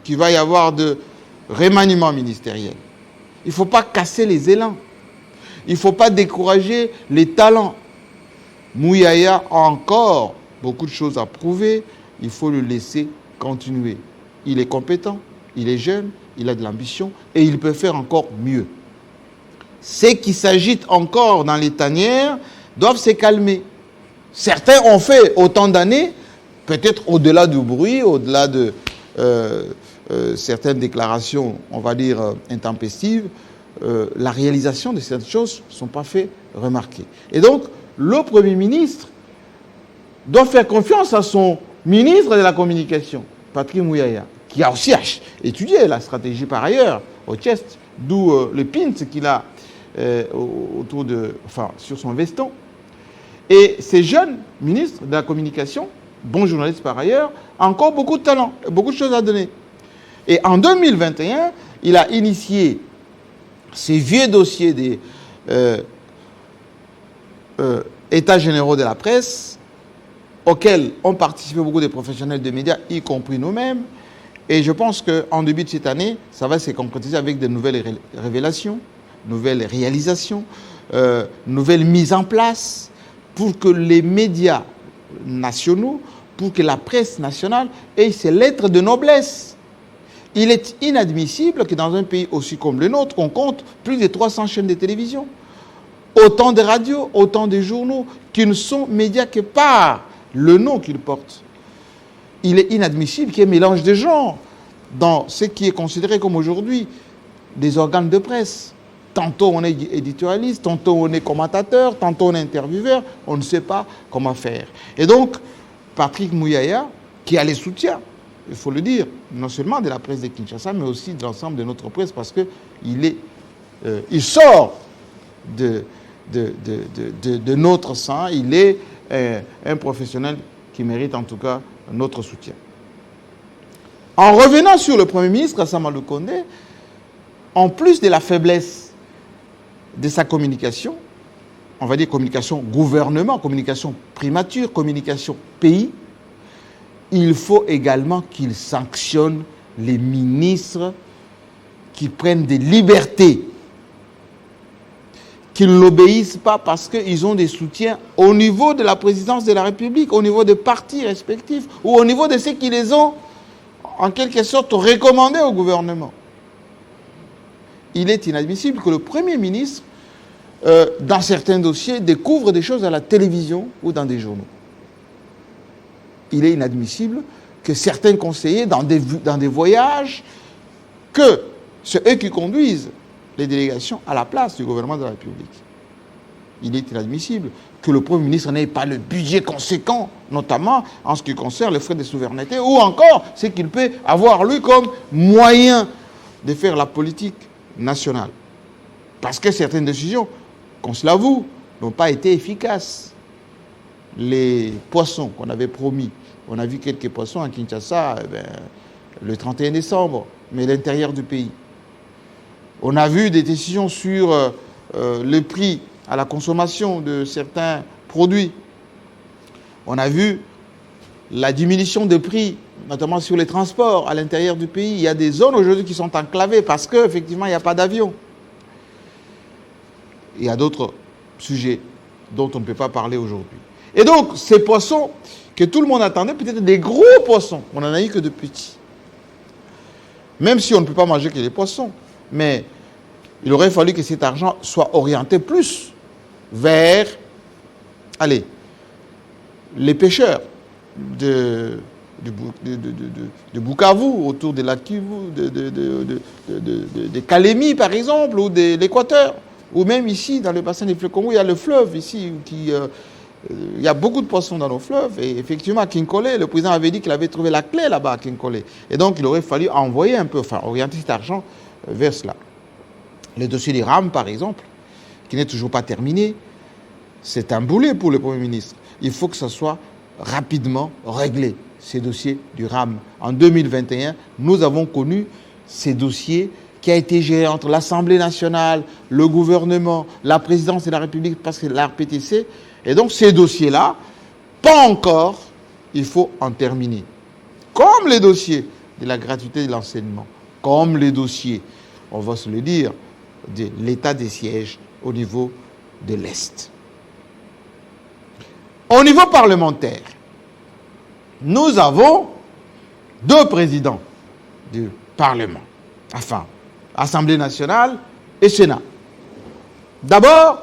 qu'il va y avoir de remaniement ministériel. Il ne faut pas casser les élans. Il ne faut pas décourager les talents. Mouyaya a encore beaucoup de choses à prouver. Il faut le laisser continuer. Il est compétent, il est jeune, il a de l'ambition et il peut faire encore mieux. Ceux qui s'agitent encore dans les tanières doivent se calmer. Certains ont fait autant d'années, peut-être au-delà du bruit, au-delà de certaines déclarations, on va dire, intempestives. La réalisation de certaines choses ne sont pas fait remarquer. Et donc, le Premier ministre doit faire confiance à son ministre de la Communication, Patrick Mouyaya, qui a aussi étudié la stratégie par ailleurs, au chest, d'où le pint qu'il a autour de, enfin, sur son veston. Et ces jeunes ministres de la Communication, bons journalistes par ailleurs, ont encore beaucoup de talent, beaucoup de choses à donner. Et en 2021, il a initié ces vieux dossiers des États généraux de la presse, auxquels ont participé beaucoup de professionnels de médias, y compris nous-mêmes. Et je pense qu'en début de cette année, ça va se concrétiser avec de nouvelles révélations, nouvelles réalisations, nouvelles mises en place pour que les médias nationaux, pour que la presse nationale ait ses lettres de noblesse. Il est inadmissible que dans un pays aussi comme le nôtre, on compte plus de 300 chaînes de télévision, autant de radios, autant de journaux, qui ne sont médias que par le nom qu'ils portent. Il est inadmissible qu'il y ait un mélange de genres dans ce qui est considéré comme aujourd'hui des organes de presse. Tantôt on est éditorialiste, tantôt on est commentateur, tantôt on est intervieweur, on ne sait pas comment faire. Et donc, Patrick Mouyaya, qui a les soutiens, il faut le dire, non seulement de la presse de Kinshasa, mais aussi de l'ensemble de notre presse, parce qu'il sort de notre sang, il est un professionnel qui mérite en tout cas notre soutien. En revenant sur le Premier ministre, Samalou Kondé, en plus de la faiblesse de sa communication, on va dire communication gouvernement, communication primature, communication pays, il faut également qu'il sanctionne les ministres qui prennent des libertés, qui ne l'obéissent pas parce qu'ils ont des soutiens au niveau de la présidence de la République, au niveau des partis respectifs, ou au niveau de ceux qui les ont, en quelque sorte, recommandés au gouvernement. Il est inadmissible que le Premier ministre, dans certains dossiers, découvre des choses à la télévision ou dans des journaux. Il est inadmissible que certains conseillers, dans des voyages, que c'est eux qui conduisent les délégations à la place du gouvernement de la République. Il est inadmissible que le Premier ministre n'ait pas le budget conséquent, notamment en ce qui concerne les frais de souveraineté, ou encore ce qu'il peut avoir, lui, comme moyen de faire la politique nationale. Parce que certaines décisions, qu'on se l'avoue, n'ont pas été efficaces. Les poissons qu'on avait promis, on a vu quelques poissons à Kinshasa le 31 décembre, mais à l'intérieur du pays. On a vu des décisions sur le prix à la consommation de certains produits. On a vu la diminution des prix, notamment sur les transports à l'intérieur du pays. Il y a des zones aujourd'hui qui sont enclavées parce qu'effectivement, il n'y a pas d'avion. Il y a d'autres sujets dont on ne peut pas parler aujourd'hui. Et donc, ces poissons que tout le monde attendait, peut-être des gros poissons, on n'en a eu que de petits. Même si on ne peut pas manger que des poissons, mais il aurait fallu que cet argent soit orienté plus vers, les pêcheurs de Bukavu, autour de la Kivu, de Kalemi par exemple, ou de l'Équateur, ou même ici dans le bassin des fleuves Congo, il y a le fleuve ici, il y a beaucoup de poissons dans nos fleuves, et effectivement à Kinkole, le président avait dit qu'il avait trouvé la clé là-bas à Kinkole, et donc il aurait fallu envoyer un peu, orienter cet argent vers cela. Le dossier des rames par exemple, qui n'est toujours pas terminé, c'est un boulet pour le Premier ministre. Il faut que ça soit rapidement réglé, ces dossiers du RAM. En 2021, nous avons connu ces dossiers qui a été géré entre l'Assemblée nationale, le gouvernement, la présidence de la République, parce que la RPTC. Et donc ces dossiers-là, pas encore, il faut en terminer. Comme les dossiers de la gratuité de l'enseignement, comme les dossiers, on va se le dire, de l'état des sièges au niveau de l'Est. Au niveau parlementaire, nous avons 2 présidents du Parlement, enfin, Assemblée nationale et Sénat. D'abord,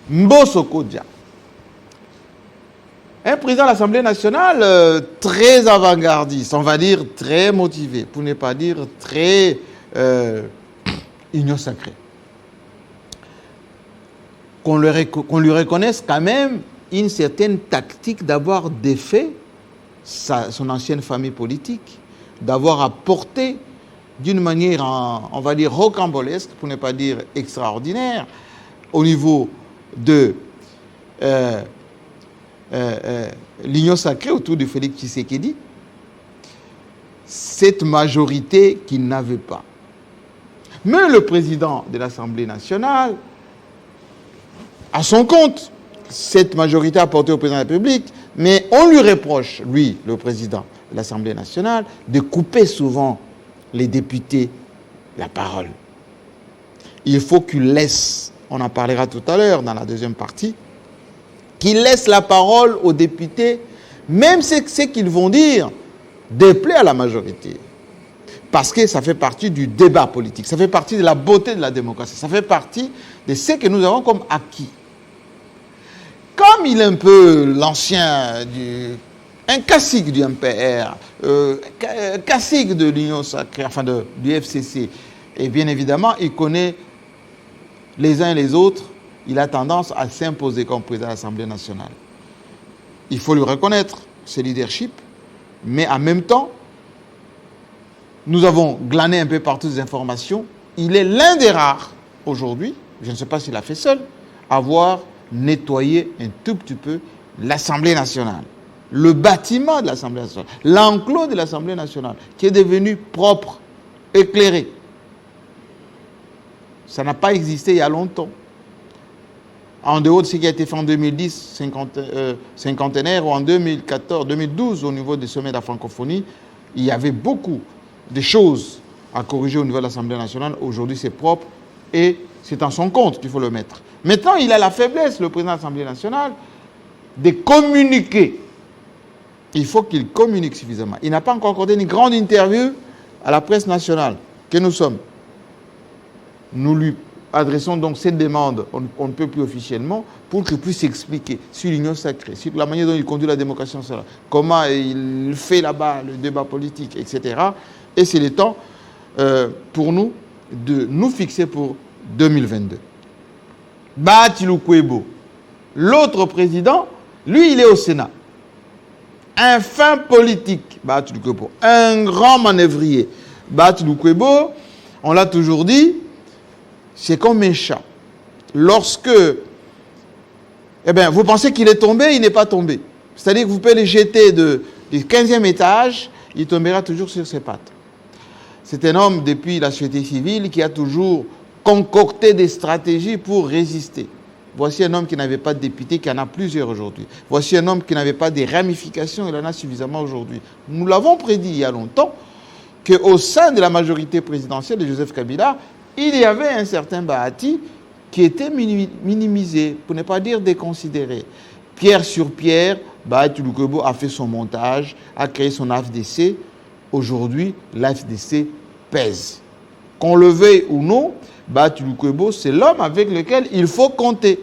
Mbosso Kodja, un président de l'Assemblée nationale très avant-gardiste, on va dire très motivé, pour ne pas dire très union sacrée. Qu'on lui reconnaisse quand même une certaine tactique d'avoir défait son ancienne famille politique, d'avoir apporté d'une manière, on va dire, rocambolesque, pour ne pas dire extraordinaire, au niveau de l'union sacrée autour de Félix Tshisekedi, cette majorité qu'il n'avait pas. Mais le président de l'Assemblée nationale, à son compte, cette majorité apportée au président de la République, mais on lui reproche, lui, le président de l'Assemblée nationale, de couper souvent les députés la parole. Il faut qu'il laisse, on en parlera tout à l'heure dans la deuxième partie, qu'il laisse la parole aux députés, même ce qu'ils vont dire déplaît à la majorité. Parce que ça fait partie du débat politique, ça fait partie de la beauté de la démocratie, ça fait partie de ce que nous avons comme acquis. Comme il est un peu l'ancien, un cacique du MPR, cacique de l'Union sacrée, enfin du FCC, et bien évidemment, il connaît les uns et les autres, il a tendance à s'imposer comme président de l'Assemblée nationale. Il faut lui reconnaître ce leadership, mais en même temps, nous avons glané un peu partout des informations. Il est l'un des rares, aujourd'hui, je ne sais pas s'il l'a fait seul, à avoir nettoyé un tout petit peu l'Assemblée nationale. Le bâtiment de l'Assemblée nationale, l'enclos de l'Assemblée nationale, qui est devenu propre, éclairé. Ça n'a pas existé il y a longtemps. En dehors de ce qui a été fait en 2010, cinquantenaire, ou en 2014, 2012, au niveau des sommets de la francophonie, il y avait beaucoup de choses à corriger au niveau de l'Assemblée nationale. Aujourd'hui, c'est propre et c'est en son compte qu'il faut le mettre. Maintenant, il a la faiblesse, le président de l'Assemblée nationale, de communiquer. Il faut qu'il communique suffisamment. Il n'a pas encore accordé une grande interview à la presse nationale que nous sommes. Nous lui adressons donc cette demande, on ne peut plus officiellement, pour qu'il puisse expliquer sur l'union sacrée, sur la manière dont il conduit la démocratie nationale, comment il fait là-bas le débat politique, etc. Et c'est le temps pour nous de nous fixer pour 2022. Bati Lukwebo, L'autre président, lui, il est au Sénat. Un fin politique, Bahati Lukwebo. Un grand manœuvrier, Bahati Lukwebo. On l'a toujours dit, c'est comme un chat. Lorsque, vous pensez qu'il est tombé, il n'est pas tombé. C'est-à-dire que vous pouvez le jeter du 15e étage, il tombera toujours sur ses pattes. C'est un homme, depuis la société civile, qui a toujours concocté des stratégies pour résister. Voici un homme qui n'avait pas de député, qui en a plusieurs aujourd'hui. Voici un homme qui n'avait pas de ramifications, il en a suffisamment aujourd'hui. Nous l'avons prédit il y a longtemps, qu'au sein de la majorité présidentielle de Joseph Kabila, il y avait un certain Bahati qui était minimisé, pour ne pas dire déconsidéré. Pierre sur pierre, Bahati Lukwebo a fait son montage, a créé son AFDC. Aujourd'hui, l'AFDC pèse. Qu'on le veuille ou non, Bahati Lukwebo, c'est l'homme avec lequel il faut compter.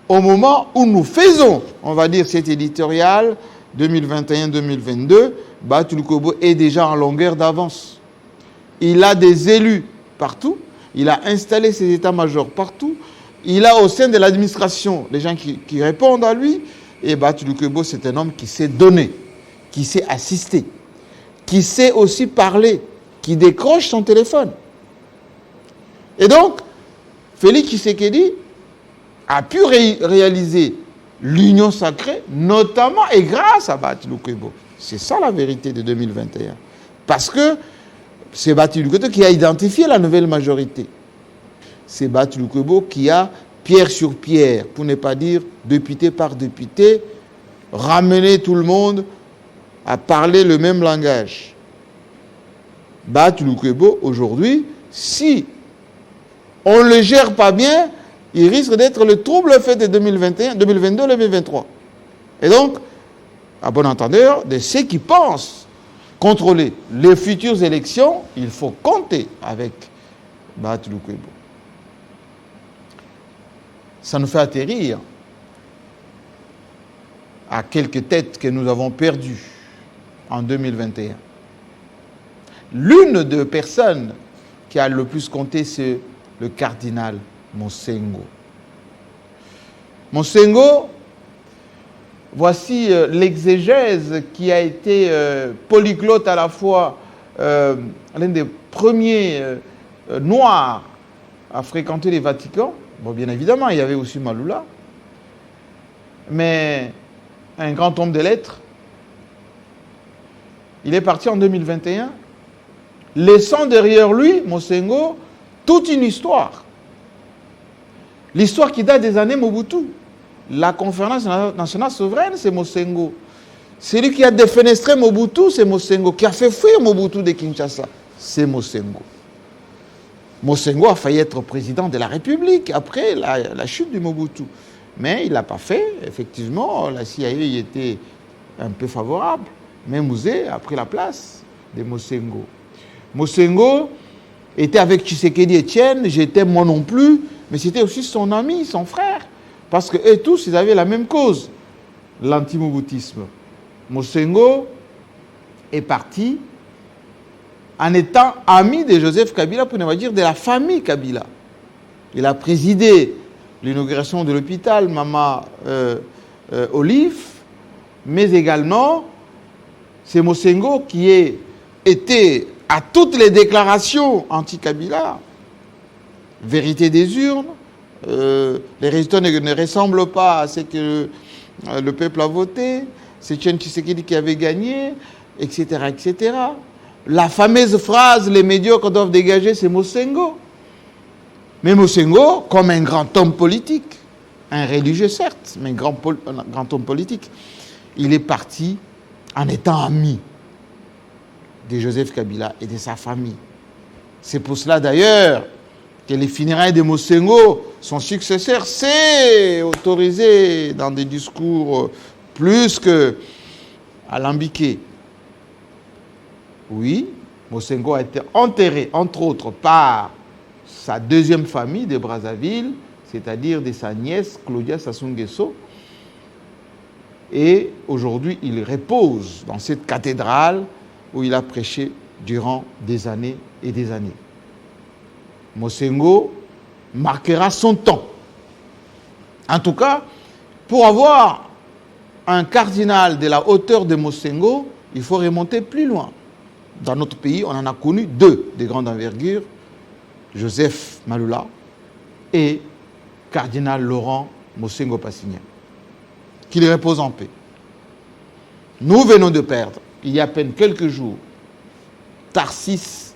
Au moment où nous faisons, on va dire, cet éditorial 2021-2022, Bahati Lukwebo est déjà en longueur d'avance. Il a des élus partout, il a installé ses états-majors partout, il a au sein de l'administration des gens qui répondent à lui, et Bahati Lukwebo, c'est un homme qui sait donner, qui sait assister, qui sait aussi parler, qui décroche son téléphone. Et donc, Félix Tshisekedi a pu réaliser l'union sacrée, notamment et grâce à Bahati Lukwebo. C'est ça la vérité de 2021. Parce que c'est Bahati Lukwebo qui a identifié la nouvelle majorité. C'est Bahati Lukwebo qui a, pierre sur pierre, pour ne pas dire député par député, ramené tout le monde à parler le même langage. Bahati Lukwebo, aujourd'hui, si on ne le gère pas bien, il risque d'être le trouble fait de 2021, 2022, 2023. Et donc, à bon entendeur, de ceux qui pensent contrôler les futures élections, il faut compter avec Bahati Lukwebo. Ça nous fait atterrir à quelques têtes que nous avons perdues en 2021. L'une des personnes qui a le plus compté, c'est le cardinal Monsengo. Monsengo, voici l'exégèse qui a été polyglotte à la fois, l'un des premiers noirs à fréquenter les Vaticans. Bon, bien évidemment, il y avait aussi Maloula, mais un grand homme de lettres. Il est parti en 2021, laissant derrière lui, Monsengo, toute une histoire. L'histoire qui date des années Mobutu. La conférence nationale souveraine, c'est Monsengo. Celui qui a défenestré Mobutu, c'est Monsengo. Qui a fait fuir Mobutu de Kinshasa, c'est Monsengo. Monsengo a failli être président de la République après la chute du Mobutu. Mais il ne l'a pas fait. Effectivement, la CIA y était un peu favorable. Mais Mouzé a pris la place de Monsengo. Monsengo était avec Tshisekedi Etienne, j'étais moi non plus, mais c'était aussi son ami, son frère. Parce qu'eux tous, ils avaient la même cause, l'antimoboutisme. Monsengo est parti en étant ami de Joseph Kabila, pour ne pas dire de la famille Kabila. Il a présidé l'inauguration de l'hôpital Mama Olive, mais également, c'est Monsengo qui était à toutes les déclarations anti-Kabila, vérité des urnes, les résultats ne ressemblent pas à ce que le peuple a voté, c'est Etienne Tshisekedi qui avait gagné, etc., etc. La fameuse phrase, les médiocres doivent dégager, c'est Monsengo. Mais Monsengo, comme un grand homme politique, un religieux certes, mais un grand homme politique, il est parti en étant ami de Joseph Kabila et de sa famille. C'est pour cela d'ailleurs que les funérailles de Monsengo, son successeur, s'est autorisé dans des discours plus que alambiqués. Oui, Monsengo a été enterré, entre autres, par sa deuxième famille de Brazzaville, c'est-à-dire de sa nièce Claudia Sassou Nguesso. Et aujourd'hui, il repose dans cette cathédrale où il a prêché durant des années et des années. Monsengo marquera son temps. En tout cas, pour avoir un cardinal de la hauteur de Mosengo, il faut remonter plus loin. Dans notre pays, on en a connu deux de grande envergure, Joseph Malula et cardinal Laurent Mosengo Passignan. Qu'il repose en paix. Nous venons de perdre, il y a à peine quelques jours, Tarsis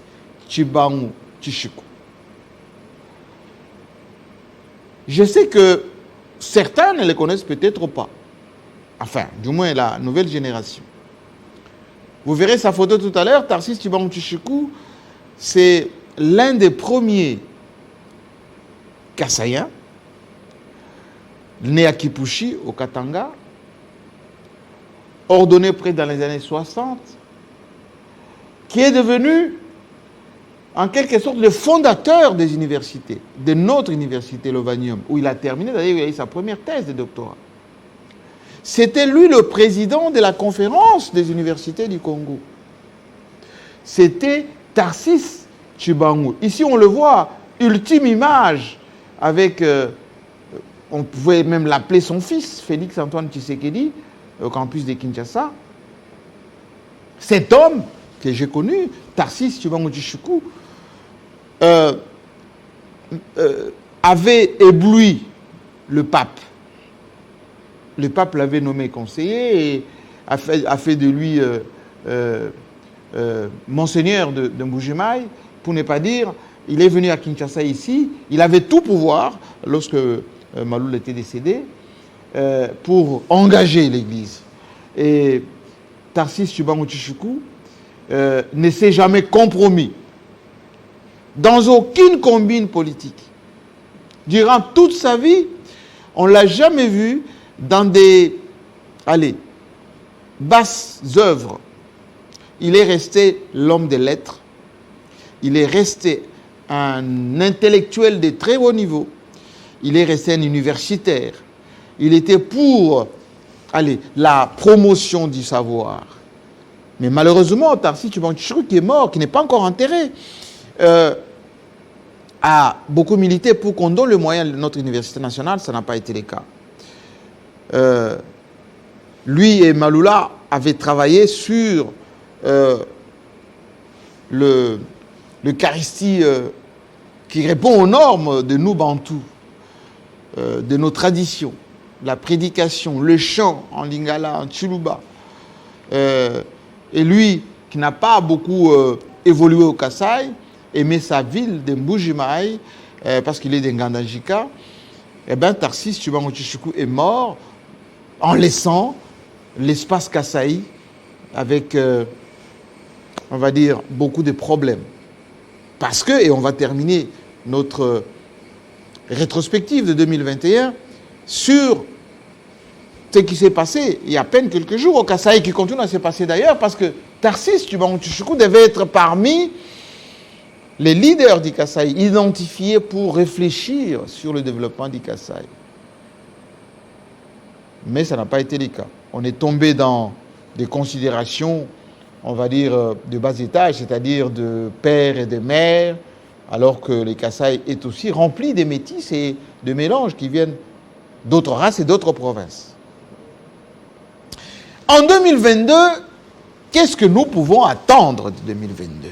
Tshibangou Tshishiko. Je sais que certains ne les connaissent peut-être pas. Enfin, du moins la nouvelle génération. Vous verrez sa photo tout à l'heure, Tarsis Tshibangou Tshishiko, c'est l'un des premiers Kassaïens, né à Kipushi, au Katanga, ordonné près dans les années 60, qui est devenu en quelque sorte le fondateur des universités, de notre université, l'Ovanium, où il a terminé, d'ailleurs il a eu sa première thèse de doctorat. C'était lui le président de la conférence des universités du Congo. C'était Tarsis Tshibangou. Ici on le voit, ultime image, avec, on pouvait même l'appeler son fils, Félix Antoine Tshisekedi, au campus de Kinshasa. Cet homme que j'ai connu, Tarsis Tshibangou Tshishiko, avait ébloui le pape. Le pape l'avait nommé conseiller et a fait de lui monseigneur de Mbujimayi, pour ne pas dire, il est venu à Kinshasa ici, il avait tout pouvoir, lorsque Malula était décédé, pour engager l'Église. Et Tarsis Tshibangou Tshishiko ne s'est jamais compromis dans aucune combine politique. Durant toute sa vie, on ne l'a jamais vu dans des basses œuvres. Il est resté l'homme des lettres. Il est resté un intellectuel de très haut niveau. Il est resté un universitaire. Il était pour la promotion du savoir. Mais malheureusement, Tarsis Tshibangou Tshishiko, qui est mort, qui n'est pas encore enterré, a beaucoup milité pour qu'on donne le moyen de notre université nationale. Ça n'a pas été le cas. Lui et Malula avaient travaillé sur l'Eucharistie qui répond aux normes de nous Bantous, de nos traditions, la prédication, le chant en lingala, en tshuluba. Et lui, qui n'a pas beaucoup évolué au Kasaï, aimait sa ville de Mbujimayi, parce qu'il est de Ngandajika, eh bien, Tarsis Tshibangou Tshishiko est mort en laissant l'espace Kasaï avec, on va dire, beaucoup de problèmes. Parce que, et on va terminer notre rétrospective de 2021 sur ce qui s'est passé il y a à peine quelques jours au Kasaï, qui continue à se passer d'ailleurs, parce que Tarsis Tshibangou Tshishiko devait être parmi les leaders du Kasaï, identifiés pour réfléchir sur le développement du Kasaï. Mais ça n'a pas été le cas. On est tombé dans des considérations, on va dire, de bas étage, c'est-à-dire de père et de mère, alors que le Kasaï est aussi rempli de métis et de mélanges qui viennent d'autres races et d'autres provinces. En 2022, qu'est-ce que nous pouvons attendre de 2022 ?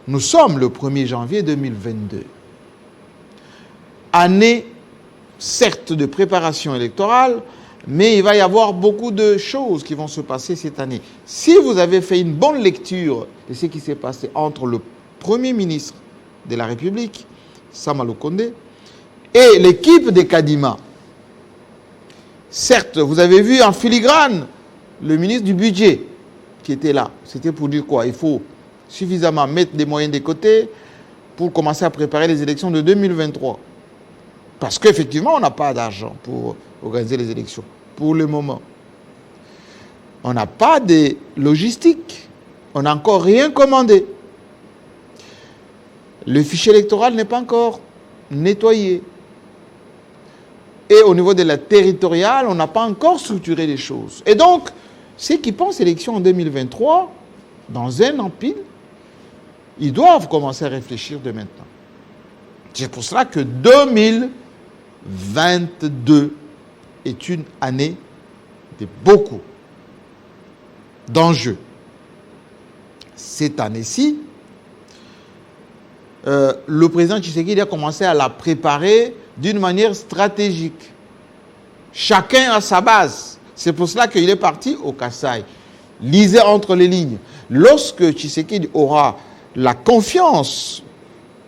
Nous sommes le 1er janvier 2022. Année, certes, de préparation électorale, mais il va y avoir beaucoup de choses qui vont se passer cette année. Si vous avez fait une bonne lecture de ce qui s'est passé entre le Premier ministre de la République, Sama Lukonde, et l'équipe de Kadima, certes, vous avez vu en filigrane le ministre du Budget qui était là. C'était pour dire quoi ? Il faut suffisamment mettre des moyens de côté pour commencer à préparer les élections de 2023. Parce qu'effectivement, on n'a pas d'argent pour organiser les élections, pour le moment. On n'a pas de logistique. On n'a encore rien commandé. Le fichier électoral n'est pas encore nettoyé. Et au niveau de la territoriale, on n'a pas encore structuré les choses. Et donc, ceux qui pensent élection en 2023, dans un an pile, ils doivent commencer à réfléchir de maintenant. C'est pour cela que 2023 2022 est une année de beaucoup d'enjeux. Cette année-ci, le président Tshisekedi a commencé à la préparer d'une manière stratégique. Chacun a sa base. C'est pour cela qu'il est parti au Kasaï. Lisez entre les lignes. Lorsque Tshisekedi aura la confiance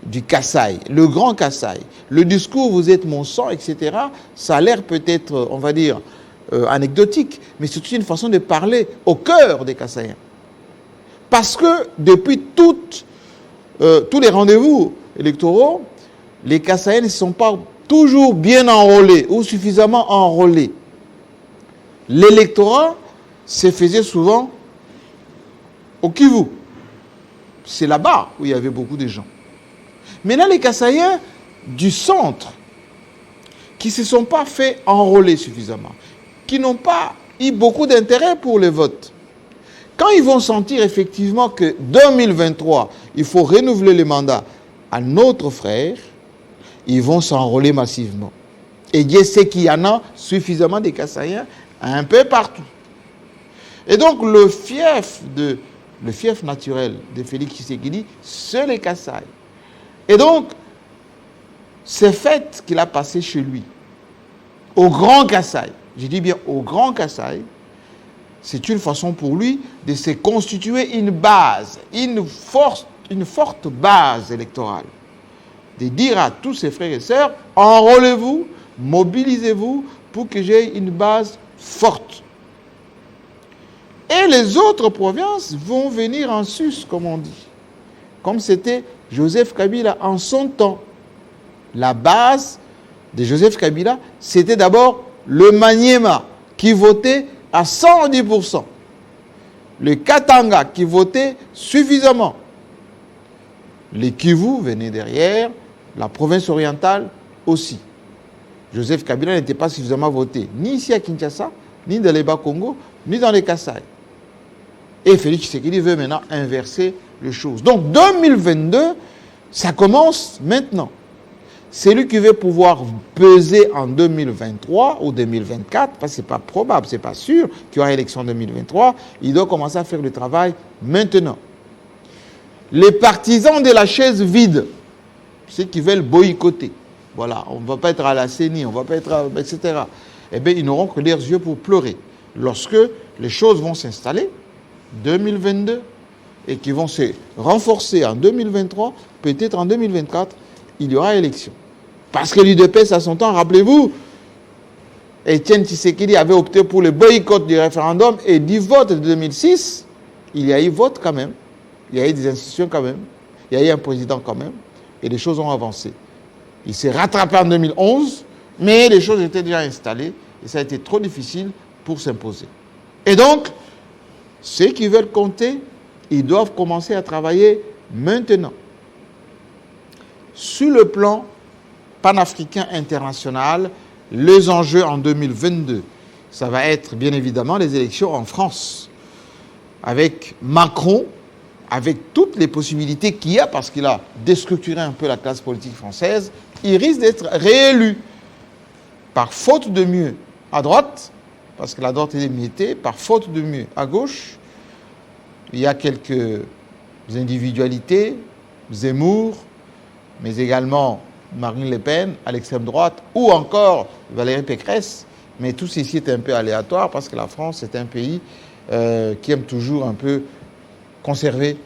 du Kasaï, le grand Kasaï, le discours « vous êtes mon sang », etc., ça a l'air peut-être, on va dire, anecdotique, mais c'est aussi une façon de parler au cœur des Kasaïens. Parce que depuis tous les rendez-vous électoraux, les Kasaïens ne sont pas toujours bien enrôlés ou suffisamment enrôlés. L'électorat se faisait souvent au Kivu. C'est là-bas où il y avait beaucoup de gens. Maintenant, les Kasaïens du centre, qui ne se sont pas fait enrôler suffisamment, qui n'ont pas eu beaucoup d'intérêt pour les votes, quand ils vont sentir effectivement que 2023, il faut renouveler les mandats à notre frère, ils vont s'enrôler massivement. Et Dieu sait qu'il y en a suffisamment des Kasaïens un peu partout. Et donc le fief naturel de Félix Tshisekedi, c'est les Kasaï. Et donc, ces fêtes qu'il a passées chez lui, au Grand Kasaï, je dis bien au Grand Kasaï, c'est une façon pour lui de se constituer une base, une forte base électorale. De dire à tous ses frères et sœurs, enrôlez-vous, mobilisez-vous pour que j'ai une base forte. Et les autres provinces vont venir en sus, comme on dit. Comme c'était Joseph Kabila en son temps. La base de Joseph Kabila, c'était d'abord le Maniema, qui votait à 110%. Le Katanga, qui votait suffisamment. Les Kivu venaient derrière, la province orientale aussi. Joseph Kabila n'était pas suffisamment voté, ni ici à Kinshasa, ni dans les Bas-Congo, ni dans les Kasaï. Et Félix Tshisekedi veut maintenant inverser les choses. Donc 2022, ça commence maintenant. Celui qui veut pouvoir peser en 2023 ou 2024, parce que ce n'est pas probable, ce n'est pas sûr qu'il y aura élection en 2023, il doit commencer à faire le travail maintenant. Les partisans de la chaise vide, ceux qui veulent boycotter, voilà, on ne va pas être à la CENI, on ne va pas être etc. Eh bien, ils n'auront que leurs yeux pour pleurer. Lorsque les choses vont s'installer, 2022, et qui vont se renforcer en 2023, peut-être en 2024, il y aura élection. Parce que l'UDPS, à son temps, rappelez-vous, Étienne Tshisekedi avait opté pour le boycott du référendum et du vote de 2006, il y a eu vote quand même, il y a eu des institutions quand même, il y a eu un président quand même, et les choses ont avancé. Il s'est rattrapé en 2011, mais les choses étaient déjà installées et ça a été trop difficile pour s'imposer. Et donc, ceux qui veulent compter, ils doivent commencer à travailler maintenant. Sur le plan panafricain international, les enjeux en 2022, ça va être bien évidemment les élections en France. Avec Macron, avec toutes les possibilités qu'il y a, parce qu'il a déstructuré un peu la classe politique française, il risque d'être réélu par faute de mieux à droite, parce que la droite est émiettée, par faute de mieux à gauche. Il y a quelques individualités, Zemmour, mais également Marine Le Pen à l'extrême droite, ou encore Valérie Pécresse, mais tout ceci est un peu aléatoire parce que la France est un pays qui aime toujours un peu conserver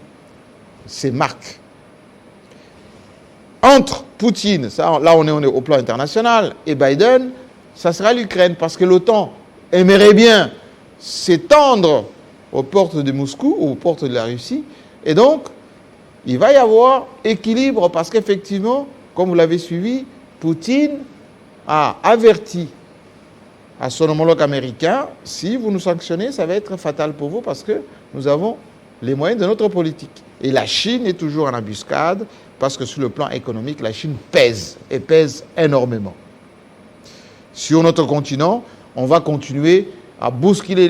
ses marques. Entre Poutine, ça, là on est au plan international, et Biden, ça sera l'Ukraine, parce que l'OTAN aimerait bien s'étendre aux portes de Moscou ou aux portes de la Russie, et donc il va y avoir équilibre, parce qu'effectivement, comme vous l'avez suivi, Poutine a averti à son homologue américain, si vous nous sanctionnez, ça va être fatal pour vous, parce que nous avons les moyens de notre politique. Et la Chine est toujours en embuscade, parce que sur le plan économique, la Chine pèse, et pèse énormément. Sur notre continent, on va continuer à bousculer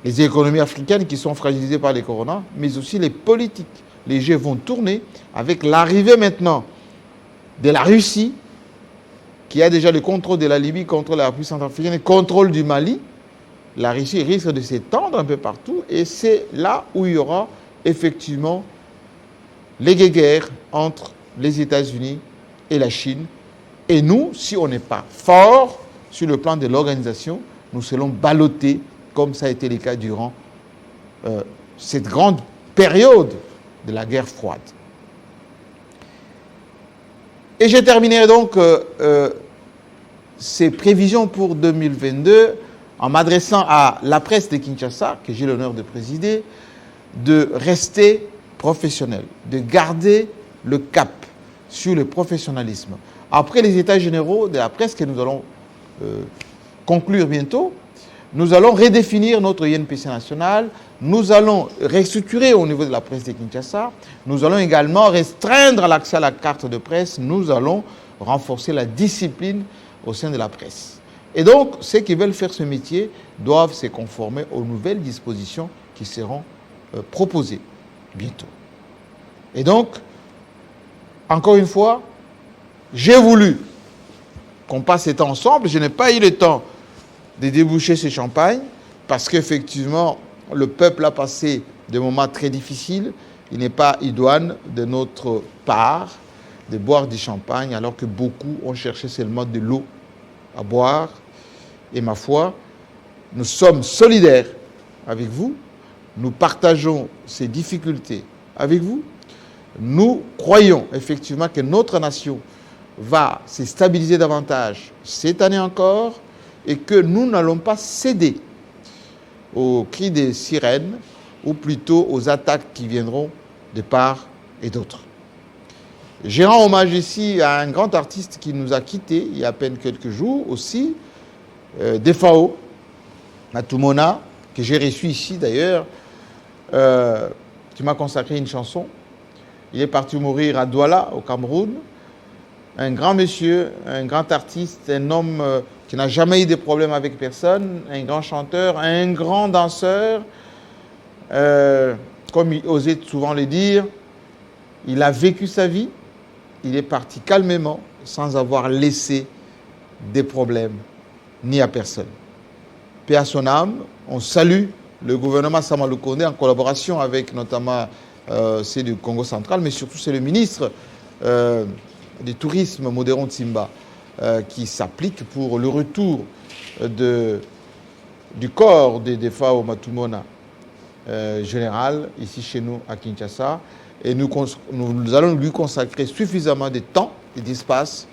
les économies africaines qui sont fragilisées par les coronas, mais aussi les politiques. Les jeux vont tourner avec l'arrivée maintenant de la Russie qui a déjà le contrôle de la Libye, contrôle de la République centrafricaine et contrôle du Mali, la Russie risque de s'étendre un peu partout et c'est là où il y aura effectivement les guerres entre les États-Unis et la Chine. Et nous, si on n'est pas fort sur le plan de l'organisation, nous serons ballottés comme ça a été le cas durant cette grande période de la guerre froide. Et je terminerai donc ces prévisions pour 2022 en m'adressant à la presse de Kinshasa, que j'ai l'honneur de présider, de rester professionnel, de garder le cap sur le professionnalisme. Après les états généraux de la presse que nous allons conclure bientôt, nous allons redéfinir notre INPC national, nous allons restructurer au niveau de la presse de Kinshasa, nous allons également restreindre l'accès à la carte de presse, nous allons renforcer la discipline au sein de la presse. Et donc, ceux qui veulent faire ce métier doivent se conformer aux nouvelles dispositions qui seront proposées bientôt. Et donc, encore une fois, j'ai voulu qu'on passe ce temps ensemble. Je n'ai pas eu le temps de déboucher ce champagne parce qu'effectivement, le peuple a passé des moments très difficiles. Il n'est pas idoine de notre part de boire du champagne alors que beaucoup ont cherché seulement de l'eau à boire. Et ma foi, nous sommes solidaires avec vous. Nous partageons ces difficultés avec vous. Nous croyons effectivement que notre nation va se stabiliser davantage cette année encore et que nous n'allons pas céder aux cris des sirènes ou plutôt aux attaques qui viendront de part et d'autre. Je rends hommage ici à un grand artiste qui nous a quittés il y a à peine quelques jours aussi, Defao Matumona, que j'ai reçu ici d'ailleurs, qui m'a consacré une chanson. Il est parti mourir à Douala, au Cameroun. Un grand monsieur, un grand artiste, un homme qui n'a jamais eu de problème avec personne, un grand chanteur, un grand danseur. Comme il osait souvent le dire, il a vécu sa vie, il est parti calmement, sans avoir laissé des problèmes, ni à personne. Paix à son âme, on salue le gouvernement Sama Lukonde en collaboration avec notamment c'est du Congo central, mais surtout c'est le ministre du tourisme Modéron Tsimba qui s'applique pour le retour du corps de Defao Matumona général ici chez nous à Kinshasa. Et nous allons lui consacrer suffisamment de temps et d'espace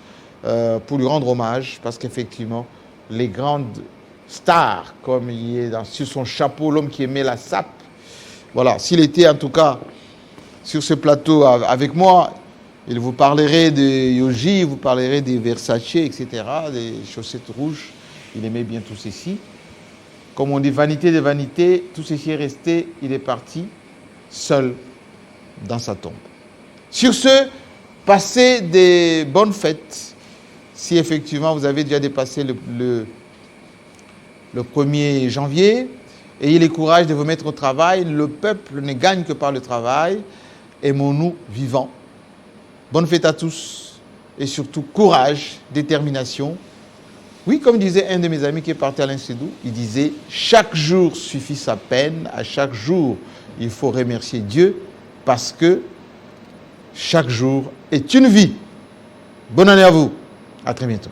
pour lui rendre hommage parce qu'effectivement, les grandes stars, comme il est sur son chapeau, l'homme qui aimait la sape, voilà, s'il était en tout cas sur ce plateau avec moi, il vous parlerait de Yoji, il vous parlerait des Versace, etc., des chaussettes rouges. Il aimait bien tout ceci. Comme on dit, vanité de vanité, tout ceci est resté, il est parti seul dans sa tombe. Sur ce, passez des bonnes fêtes. Si effectivement vous avez déjà dépassé le 1er janvier, ayez le courage de vous mettre au travail. Le peuple ne gagne que par le travail. Aimons-nous vivants. Bonne fête à tous et surtout courage, détermination. Oui, comme disait un de mes amis qui est parti à l'Institut, il disait « Chaque jour suffit sa peine, à chaque jour il faut remercier Dieu parce que chaque jour est une vie. » Bonne année à vous. À très bientôt.